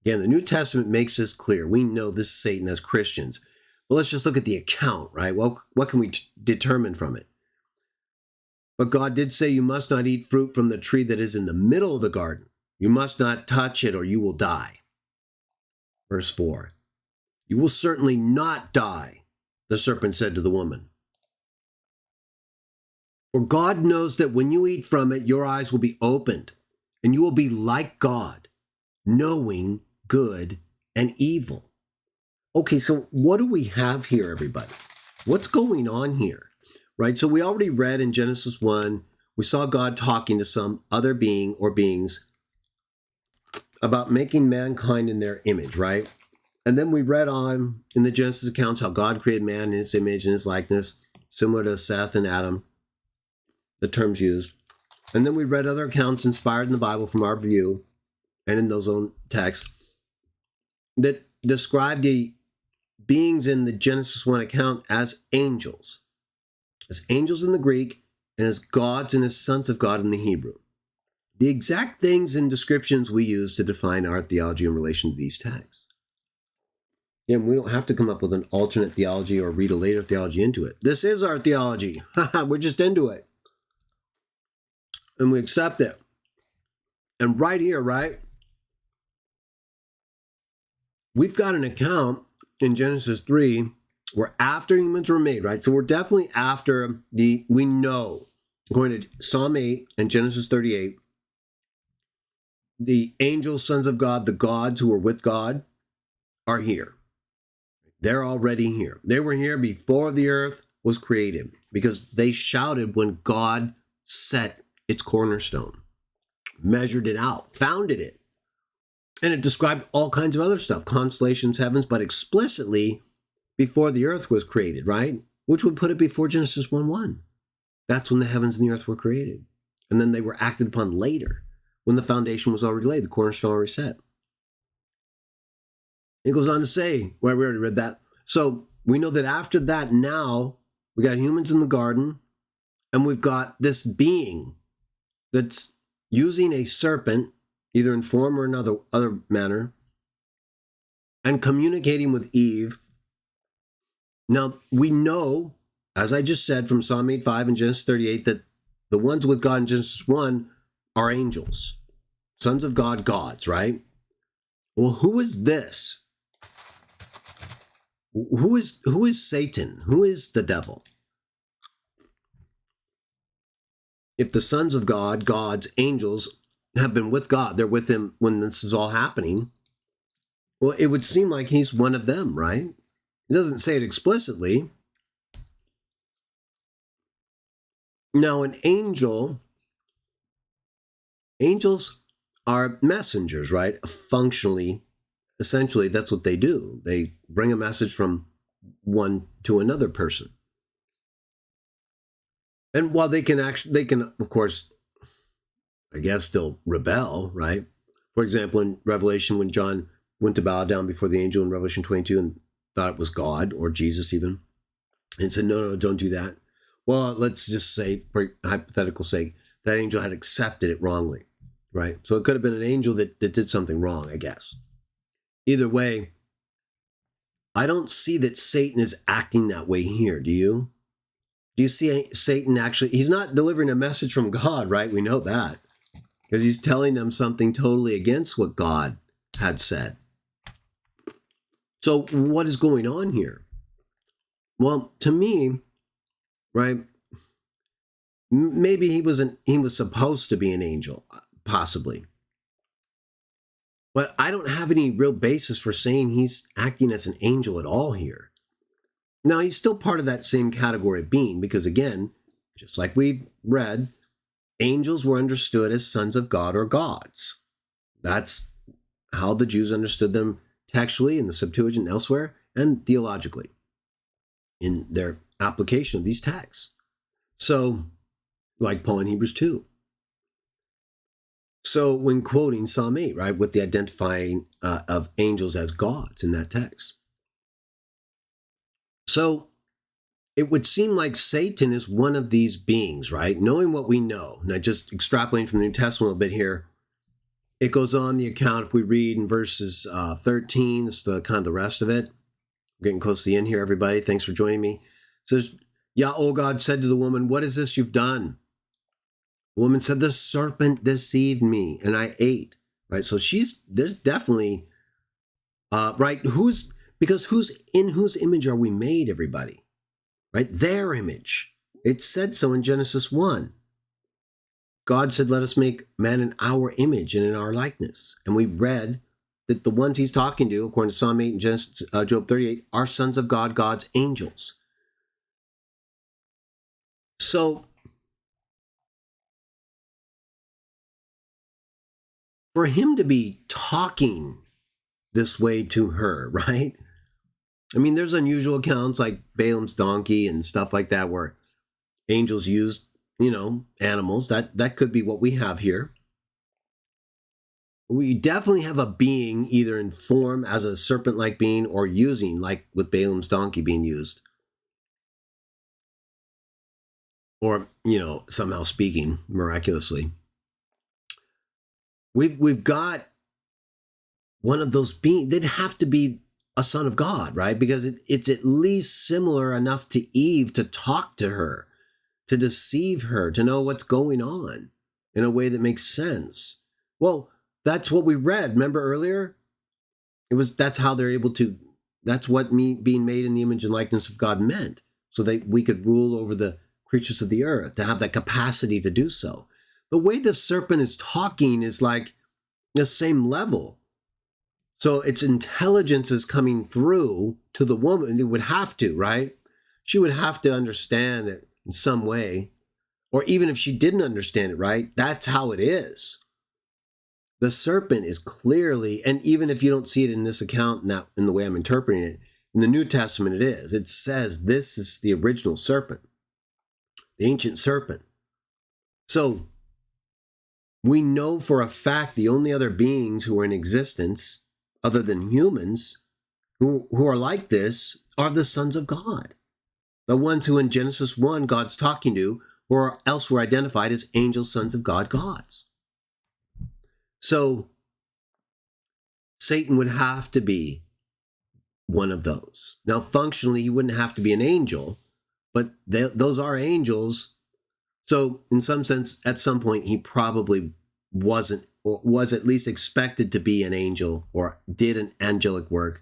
Again, the New Testament makes this clear. We know this is Satan as Christians. But let's just look at the account, right? Well, what can we determine from it? But God did say you must not eat fruit from the tree that is in the middle of the garden. You must not touch it or you will die. Verse 4. You will certainly not die, the serpent said to the woman. For God knows that when you eat from it, your eyes will be opened, and you will be like God, knowing good and evil. Okay, so what do we have here, everybody? What's going on here? Right? So we already read in Genesis 1, we saw God talking to some other being or beings about making mankind in their image, right? And then we read on in the Genesis accounts how God created man in his image and his likeness, similar to Seth and Adam, the terms used. And then we read other accounts inspired in the Bible from our view and in those own texts that describe the beings in the Genesis 1 account as angels in the Greek and as gods and as sons of God in the Hebrew. The exact things and descriptions we use to define our theology in relation to these texts. Again, we don't have to come up with an alternate theology or read a later theology into it. This is our theology. We're just into it. And we accept it. And right here, right, we've got an account in Genesis 3 where after humans were made, right? So we're definitely after we know, according to Psalm 8 and Genesis 38, the angels, sons of God, the gods who are with God are here. They're already here. They were here before the earth was created because they shouted when God set its cornerstone, measured it out, founded it. And it described all kinds of other stuff, constellations, heavens, but explicitly before the earth was created, right? Which would put it before Genesis 1:1. That's when the heavens and the earth were created. And then they were acted upon later when the foundation was already laid, the cornerstone already set. It goes on to say, well, we already read that. So we know that after that, now we got humans in the garden, and we've got this being that's using a serpent, either in form or another other manner, and communicating with Eve. Now, we know, as I just said from Psalm 8:5 and Genesis 38, that the ones with God in Genesis 1 are angels, sons of God, gods, right? Well, who is this? Who is Satan? Who is the devil? If the sons of God, gods, angels, have been with God, they're with him when this is all happening, well, it would seem like he's one of them, right? It doesn't say it explicitly. Now, an angels are messengers, right? Functionally, essentially, that's what they do. They bring a message from one to another person. And while they can, of course, I guess, still rebel, right? For example, in Revelation, when John went to bow down before the angel in Revelation 22 and thought it was God or Jesus even, and said, no, don't do that. Well, let's just say, for hypothetical sake, that angel had accepted it wrongly, right? So it could have been an angel that did something wrong, I guess. Either way, I don't see that Satan is acting that way here, do you? Do you see Satan actually, he's not delivering a message from God, right? We know that. Because he's telling them something totally against what God had said. So what is going on here? Well, to me, right, maybe he was supposed to be an angel, possibly. But I don't have any real basis for saying he's acting as an angel at all here. Now, he's still part of that same category of being, because again, just like we read, angels were understood as sons of God or gods. That's how the Jews understood them textually in the Septuagint and elsewhere, and theologically in their application of these texts. So, like Paul in Hebrews 2. So when quoting Psalm 8, right, with the identifying of angels as gods in that text. So it would seem like Satan is one of these beings, right? Knowing what we know, now just extrapolating from the New Testament a little bit here, it goes on the account, if we read in verses 13, this is the kind of the rest of it. We're getting close to the end here, everybody. Thanks for joining me. It says, Yah, O God, said to the woman, what is this you've done? The woman said, the serpent deceived me and I ate, right? So there's definitely, right? In whose image are we made, everybody? Right? Their image. It said so in Genesis 1. God said, let us make man in our image and in our likeness. And we read that the ones he's talking to, according to Psalm 8 and Genesis, Job 38, are sons of God, God's angels. So, for him to be talking this way to her, right? I mean, there's unusual accounts like Balaam's donkey and stuff like that where angels used, animals. That could be what we have here. We definitely have a being either in form as a serpent-like being or using, like with Balaam's donkey being used. Or, somehow speaking miraculously. We've got one of those beings. They'd have to be a son of God, right? Because it's at least similar enough to Eve to talk to her, to deceive her, to know what's going on in a way that makes sense. Well, that's what we read. Remember earlier? That's how they're able to, that's what being made in the image and likeness of God meant. So that we could rule over the creatures of the earth, to have that capacity to do so. The way the serpent is talking is like the same level. So its intelligence is coming through to the woman. It would have to, right? She would have to understand it in some way. Or even if she didn't understand it, right? That's how it is. The serpent is clearly, and even if you don't see it in this account, not in the way I'm interpreting it, in the New Testament it is. It says this is the original serpent, the ancient serpent. So we know for a fact the only other beings who are in existence other than humans who are like this are the sons of God. The ones who in Genesis 1 God's talking to, or elsewhere identified as angels, sons of God, gods. So Satan would have to be one of those. Now, functionally, he wouldn't have to be an angel, but those are angels. So in some sense, at some point, he probably wasn't, or was at least expected to be an angel or did an angelic work,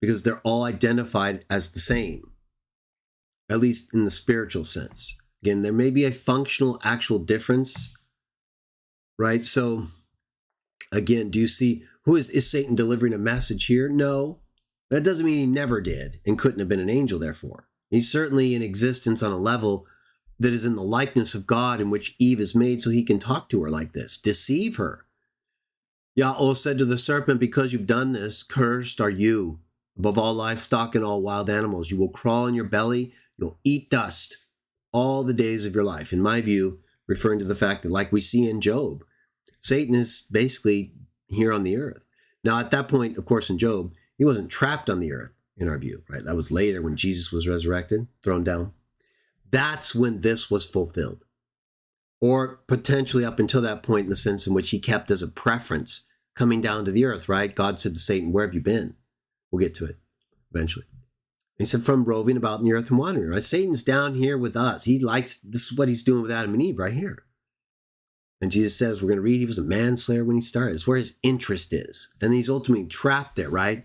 because they're all identified as the same, at least in the spiritual sense. Again, there may be a functional, actual difference, right? So again, do you see, is Satan delivering a message here? No, that doesn't mean he never did and couldn't have been an angel, therefore. He's certainly in existence on a level that is in the likeness of God, in which Eve is made, so he can talk to her like this, deceive her. Yahweh said to the serpent, because you've done this, cursed are you above all livestock and all wild animals. You will crawl in your belly, you'll eat dust all the days of your life. In my view, referring to the fact that, like we see in Job, Satan is basically here on the earth. Now, at that point, of course, in Job, he wasn't trapped on the earth, in our view, right? That was later when Jesus was resurrected, thrown down. That's when this was fulfilled. Or potentially up until that point, in the sense in which he kept as a preference coming down to the earth, right? God said to Satan, where have you been? We'll get to it eventually. He said, from roving about in the earth and wandering, right? Satan's down here with us. This is what he's doing with Adam and Eve right here. And Jesus says, we're going to read, he was a manslayer when he started. It's where his interest is. And he's ultimately trapped there, right?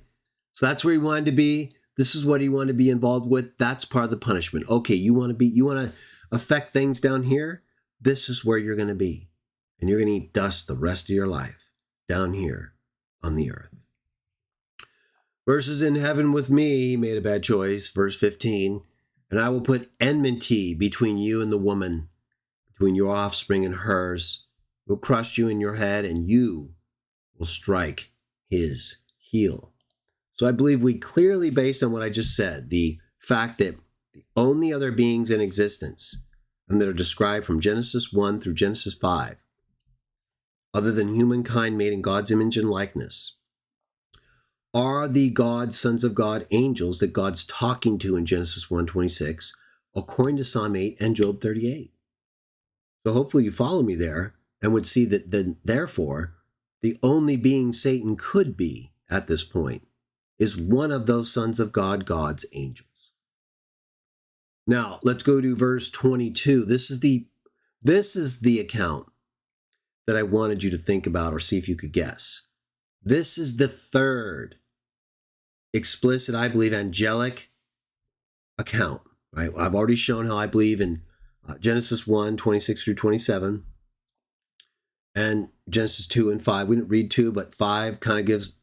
So that's where he wanted to be. This is what he wanted to be involved with. That's part of the punishment. Okay, you want to affect things down here? This is where you're going to be. And you're going to eat dust the rest of your life down here on the earth. Verses in heaven with me, he made a bad choice. Verse 15, and I will put enmity between you and the woman, between your offspring and hers. He will crush you in your head, and you will strike his heel. So I believe we clearly, based on what I just said, the fact that the only other beings in existence, and that are described from Genesis 1 through Genesis 5, other than humankind made in God's image and likeness, are the God, sons of God, angels that God's talking to in Genesis 1:26, according to Psalm 8 and Job 38. So hopefully you follow me there and would see that therefore, the only being Satan could be at this point is one of those sons of God, God's angels. Now, let's go to verse 22. This is the account that I wanted you to think about or see if you could guess. This is the third explicit, I believe, angelic account. Right? I've already shown how I believe in Genesis 1:26 through 27, and Genesis 2 and 5. We didn't read 2, but 5 kind of gives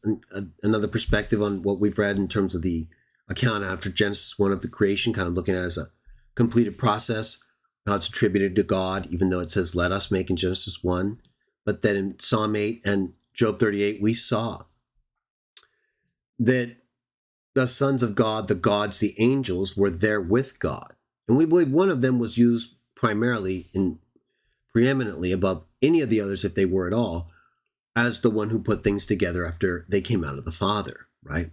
another perspective on what we've read in terms of the account after Genesis 1 of the creation, kind of looking at it as a completed process, how it's attributed to God, even though it says, let us make in Genesis 1. But then in Psalm 8 and Job 38, we saw that the sons of God, the gods, the angels, were there with God. And we believe one of them was used primarily and preeminently above any of the others, if they were at all, as the one who put things together after they came out of the Father, right?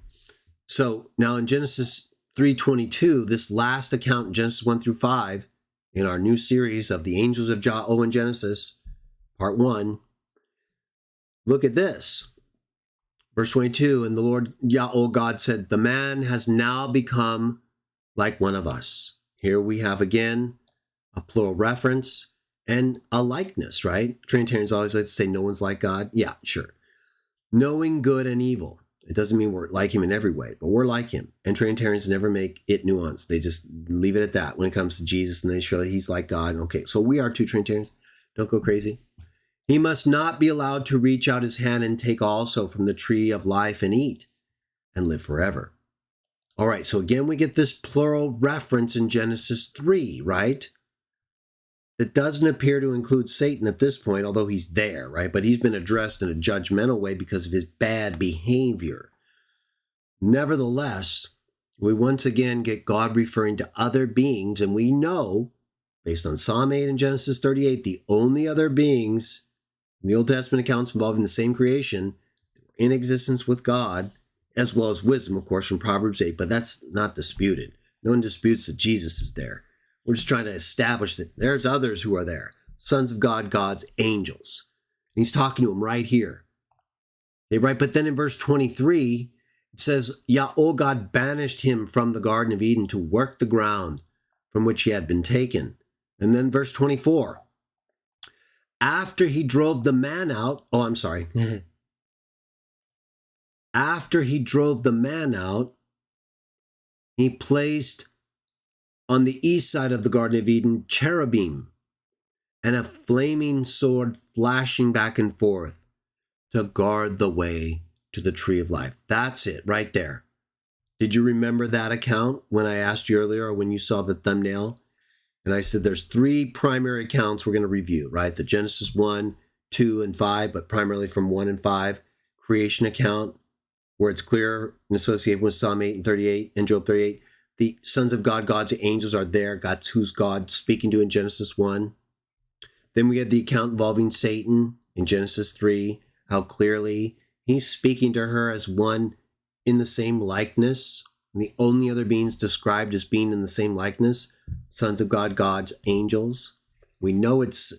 So now in Genesis 3:22, this last account in Genesis 1 through 5, in our new series of the angels of Jah in Genesis, part 1, look at this. Verse 22, and the Lord Yahweh God said, the man has now become like one of us. Here we have again a plural reference and a likeness, right? Trinitarians always like to say no one's like God. Yeah, sure. Knowing good and evil. It doesn't mean we're like him in every way, but we're like him. And Trinitarians never make it nuanced. They just leave it at that when it comes to Jesus, and they show that he's like God. Okay, so we are two Trinitarians. Don't go crazy. He must not be allowed to reach out his hand and take also from the tree of life and eat and live forever. All right, so again, we get this plural reference in Genesis 3, right? That doesn't appear to include Satan at this point, although he's there, right? But he's been addressed in a judgmental way because of his bad behavior. Nevertheless, we once again get God referring to other beings, and we know, based on Psalm 8 and Genesis 38, the only other beings in the Old Testament accounts involving the same creation that were in existence with God, as well as wisdom, of course, from Proverbs 8, but that's not disputed. No one disputes that Jesus is there. We're just trying to establish that there's others who are there. Sons of God, God's angels. And he's talking to them right here. Okay, right? But then in verse 23, it says, Yahweh God banished him from the Garden of Eden to work the ground from which he had been taken. And then verse 24, after he drove the man out, after he drove the man out, he placed on the east side of the Garden of Eden cherubim and a flaming sword flashing back and forth to guard the way to the tree of life. That's it right there. Did you remember that account when I asked you earlier, or when you saw the thumbnail? And I said there's 3 primary accounts we're going to review, right? The Genesis 1, 2, and 5, but primarily from 1 and 5. Creation account, where it's clear and associated with Psalm 8 and 38 and Job 38. The sons of God, God's angels are there. God's who's God speaking to in Genesis 1. Then we had the account involving Satan in Genesis 3, how clearly he's speaking to her as one in the same likeness. And the only other beings described as being in the same likeness, sons of God, God's angels. We know it's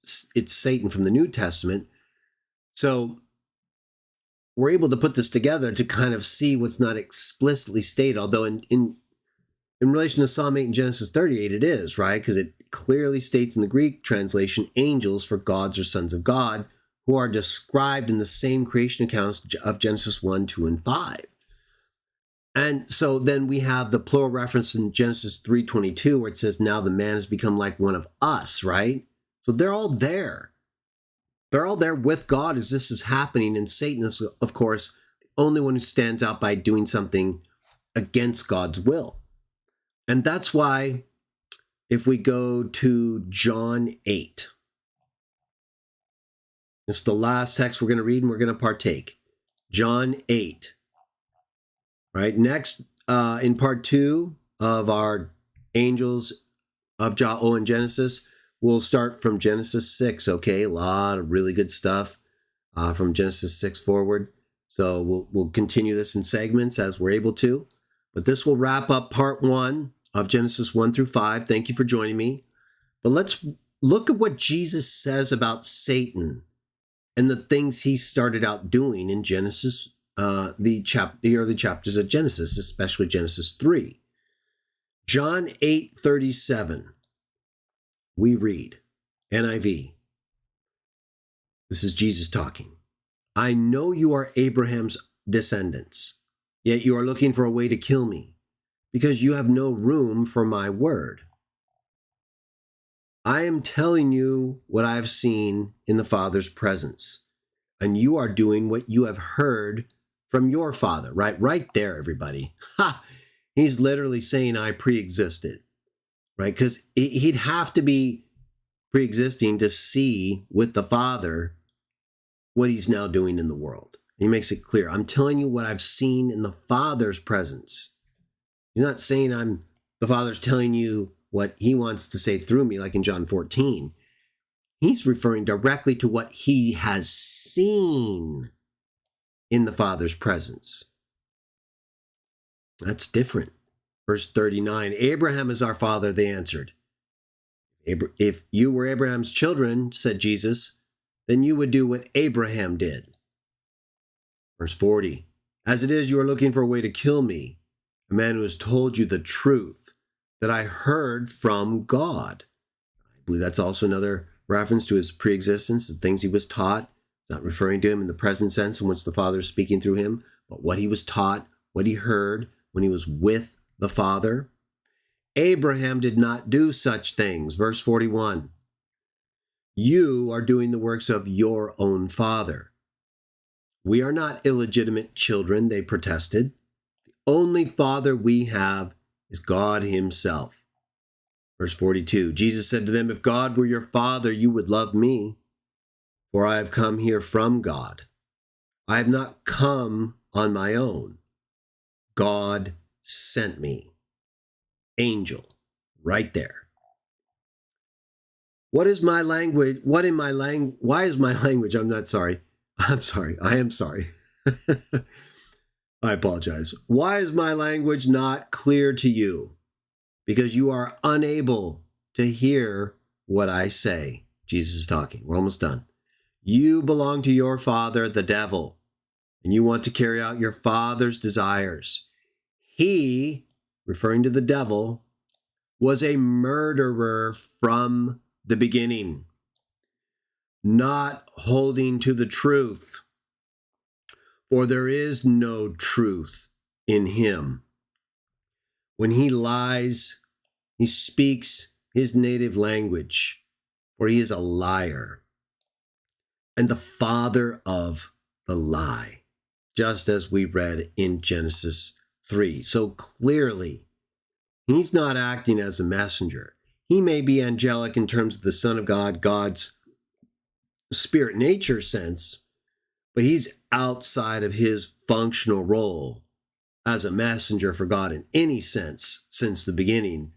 Satan from the New Testament. So we're able to put this together to kind of see what's not explicitly stated, although in relation to Psalm 8 and Genesis 38, it is, right? Because it clearly states in the Greek translation, angels for gods or sons of God, who are described in the same creation accounts of Genesis 1, 2, and 5. And so then we have the plural reference in Genesis 3:22, where it says, now the man has become like one of us, right? So they're all there. They're all there with God as this is happening, and Satan is, of course, the only one who stands out by doing something against God's will. And that's why if we go to John 8, it's the last text we're going to read and we're going to partake. John 8, right? Next, in part 2 of our Angels of Jah in Genesis, we'll start from Genesis 6, okay? A lot of really good stuff from Genesis 6 forward. So we'll continue this in segments as we're able to. But this will wrap up part 1 of Genesis 1 through 5. Thank you for joining me. But let's look at what Jesus says about Satan and the things he started out doing in Genesis, the early chapters of Genesis, especially Genesis 3. John 8:37, we read, NIV. This is Jesus talking. I know you are Abraham's descendants, yet you are looking for a way to kill me, because you have no room for my word. I am telling you what I have seen in the Father's presence, and you are doing what you have heard from your father. Right there, everybody. Ha! He's literally saying I pre-existed, right? Because he'd have to be pre-existing to see with the Father what he's now doing in the world. He makes it clear. I'm telling you what I've seen in the Father's presence. He's not saying the Father's telling you what he wants to say through me, like in John 14. He's referring directly to what he has seen in the Father's presence. That's different. Verse 39, Abraham is our father, they answered. If you were Abraham's children, said Jesus, then you would do what Abraham did. Verse 40, as it is, you are looking for a way to kill me, a man who has told you the truth that I heard from God. I believe that's also another reference to his preexistence, the things he was taught. It's not referring to him in the present sense in which the Father is speaking through him, but what he was taught, what he heard when he was with the Father. Abraham did not do such things. Verse 41, you are doing the works of your own father. We are not illegitimate children, they protested. The only father we have is God himself. Verse 42, Jesus said to them, if God were your father, you would love me, for I have come here from God. I have not come on my own. God sent me. Angel, right there. Why is my language, I am sorry. I apologize. Why is my language not clear to you? Because you are unable to hear what I say. Jesus is talking. We're almost done. You belong to your father, the devil, and you want to carry out your father's desires. He, referring to the devil, was a murderer from the beginning, not holding to the truth, for there is no truth in him. When he lies, he speaks his native language, for he is a liar and the father of the lie, just as we read in Genesis 3. So clearly, he's not acting as a messenger. He may be angelic in terms of the Son of God, God's spirit nature sense, but he's outside of his functional role as a messenger for God in any sense since the beginning,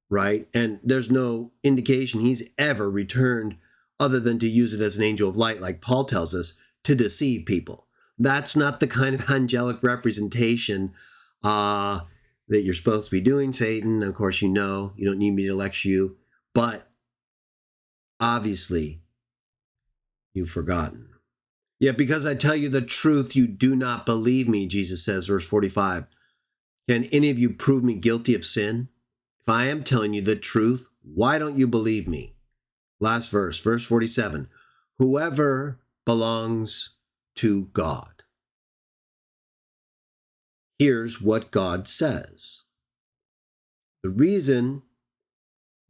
right? And there's no indication he's ever returned other than to use it as an angel of light, like Paul tells us, to deceive people. That's not the kind of angelic representation that you're supposed to be doing, Satan. Of course, you know, you don't need me to lecture you, but obviously you've forgotten. Yet because I tell you the truth, you do not believe me, Jesus says, verse 45. Can any of you prove me guilty of sin? If I am telling you the truth, why don't you believe me? Last verse, verse 47. Whoever belongs to God hears what God says. The reason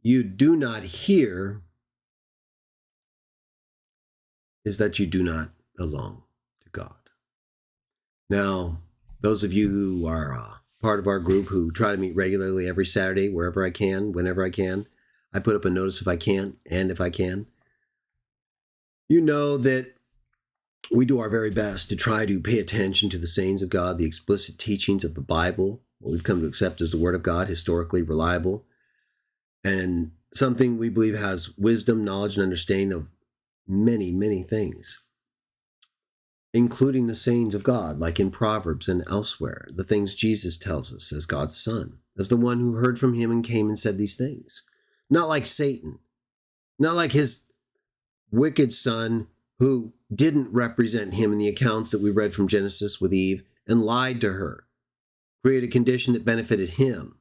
you do not hear is that you do not belong to God. Now, those of you who are part of our group who try to meet regularly every Saturday, wherever I can, whenever I can, I put up a notice if I can and if I can. You know that we do our very best to try to pay attention to the sayings of God, the explicit teachings of the Bible, what we've come to accept as the Word of God, historically reliable, and something we believe has wisdom, knowledge, and understanding of many, many things, including the sayings of God, like in Proverbs and elsewhere, the things Jesus tells us as God's Son, as the one who heard from him and came and said these things. Not like Satan, not like his wicked son who didn't represent him in the accounts that we read from Genesis with Eve and lied to her, created a condition that benefited him,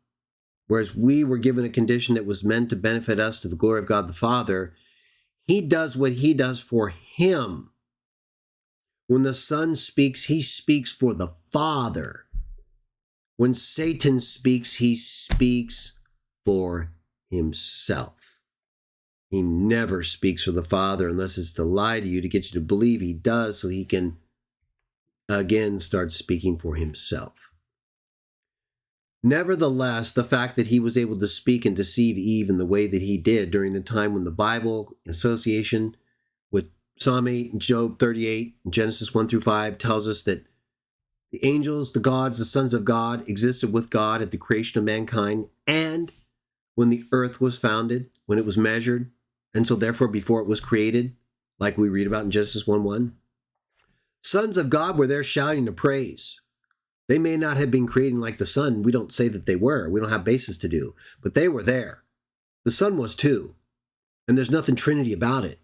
whereas we were given a condition that was meant to benefit us to the glory of God the Father. He does what he does for him. When the Son speaks, he speaks for the Father. When Satan speaks, he speaks for himself. He never speaks for the Father unless it's to lie to you, to get you to believe he does, so he can again start speaking for himself. Nevertheless, the fact that he was able to speak and deceive Eve in the way that he did during a time when the Bible, in association with Psalm 8 and Job 38 and Genesis 1 through 5, tells us that the angels, the gods, the sons of God existed with God at the creation of mankind and when the earth was founded, when it was measured, and so therefore before it was created, like we read about in Genesis 1:1. Sons of God were there shouting to praise. They may not have been creating like the Son. We don't say that they were. We don't have basis to do. But they were there. The Son was too. And there's nothing Trinity about it.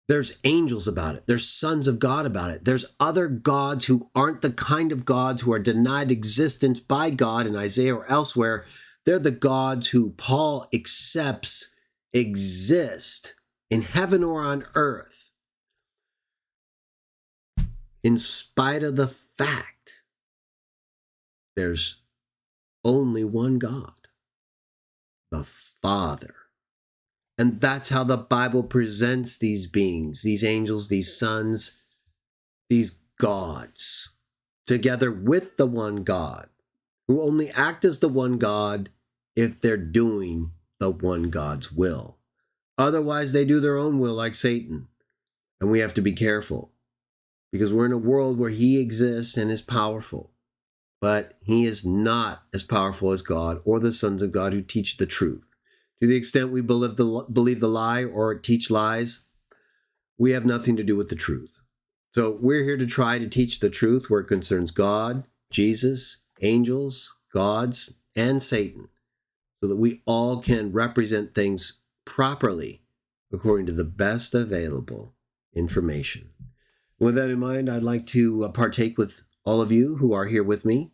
There's angels about it. There's sons of God about it. There's other gods who aren't the kind of gods who are denied existence by God in Isaiah or elsewhere. They're the gods who Paul accepts exist in heaven or on earth, in spite of the fact there's only one God, the Father. And that's how the Bible presents these beings, these angels, these sons, these gods, together with the one God, who only act as the one God if they're doing the one God's will. Otherwise, they do their own will like Satan. And we have to be careful because we're in a world where he exists and is powerful. But he is not as powerful as God or the sons of God who teach the truth. To the extent we believe the lie or teach lies, we have nothing to do with the truth. So we're here to try to teach the truth where it concerns God, Jesus, angels, gods, and Satan, so that we all can represent things properly according to the best available information. With that in mind, I'd like to partake with all of you who are here with me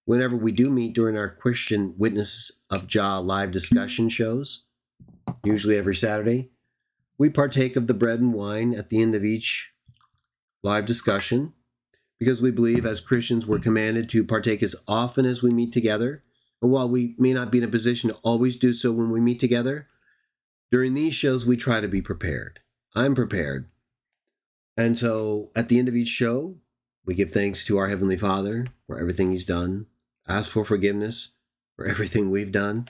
whenever we do meet during our Christian Witnesses of Jah live discussion shows, usually every Saturday. We partake of the bread and wine at the end of each live discussion because we believe as Christians we're commanded to partake as often as we meet together. And while we may not be in a position to always do so when we meet together, during these shows we try to be prepared. I'm prepared. And so at the end of each show, we give thanks to our Heavenly Father for everything he's done, ask for forgiveness for everything we've done,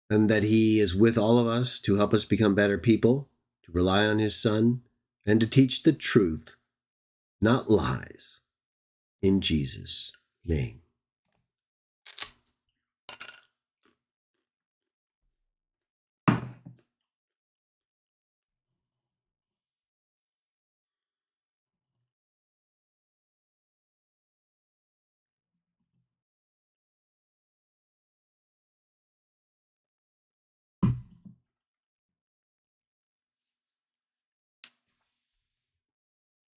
and that he is with all of us to help us become better people, to rely on his Son, and to teach the truth, not lies, in Jesus' name.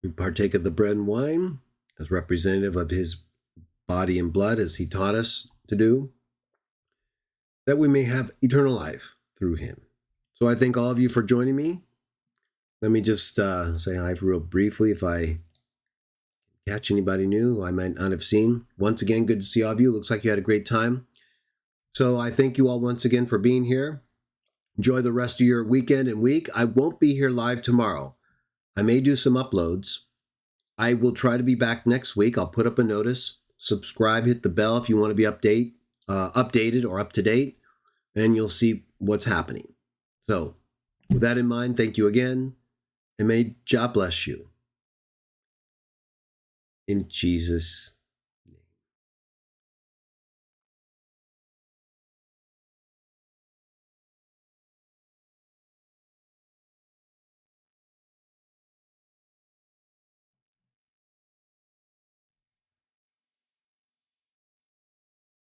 We partake of the bread and wine as representative of his body and blood, as he taught us to do, that we may have eternal life through him. So I thank all of you for joining me. Let me just say hi real briefly if I catch anybody new I might not have seen. Once again, good to see all of you. Looks like you had a great time. So I thank you all once again for being here. Enjoy the rest of your weekend and week. I won't be here live tomorrow. I may do some uploads. I will try to be back next week. I'll put up a notice. Subscribe, hit the bell if you want to be updated or up to date, and you'll see what's happening. So, with that in mind, thank you again, and may Jah bless you. In Jesus'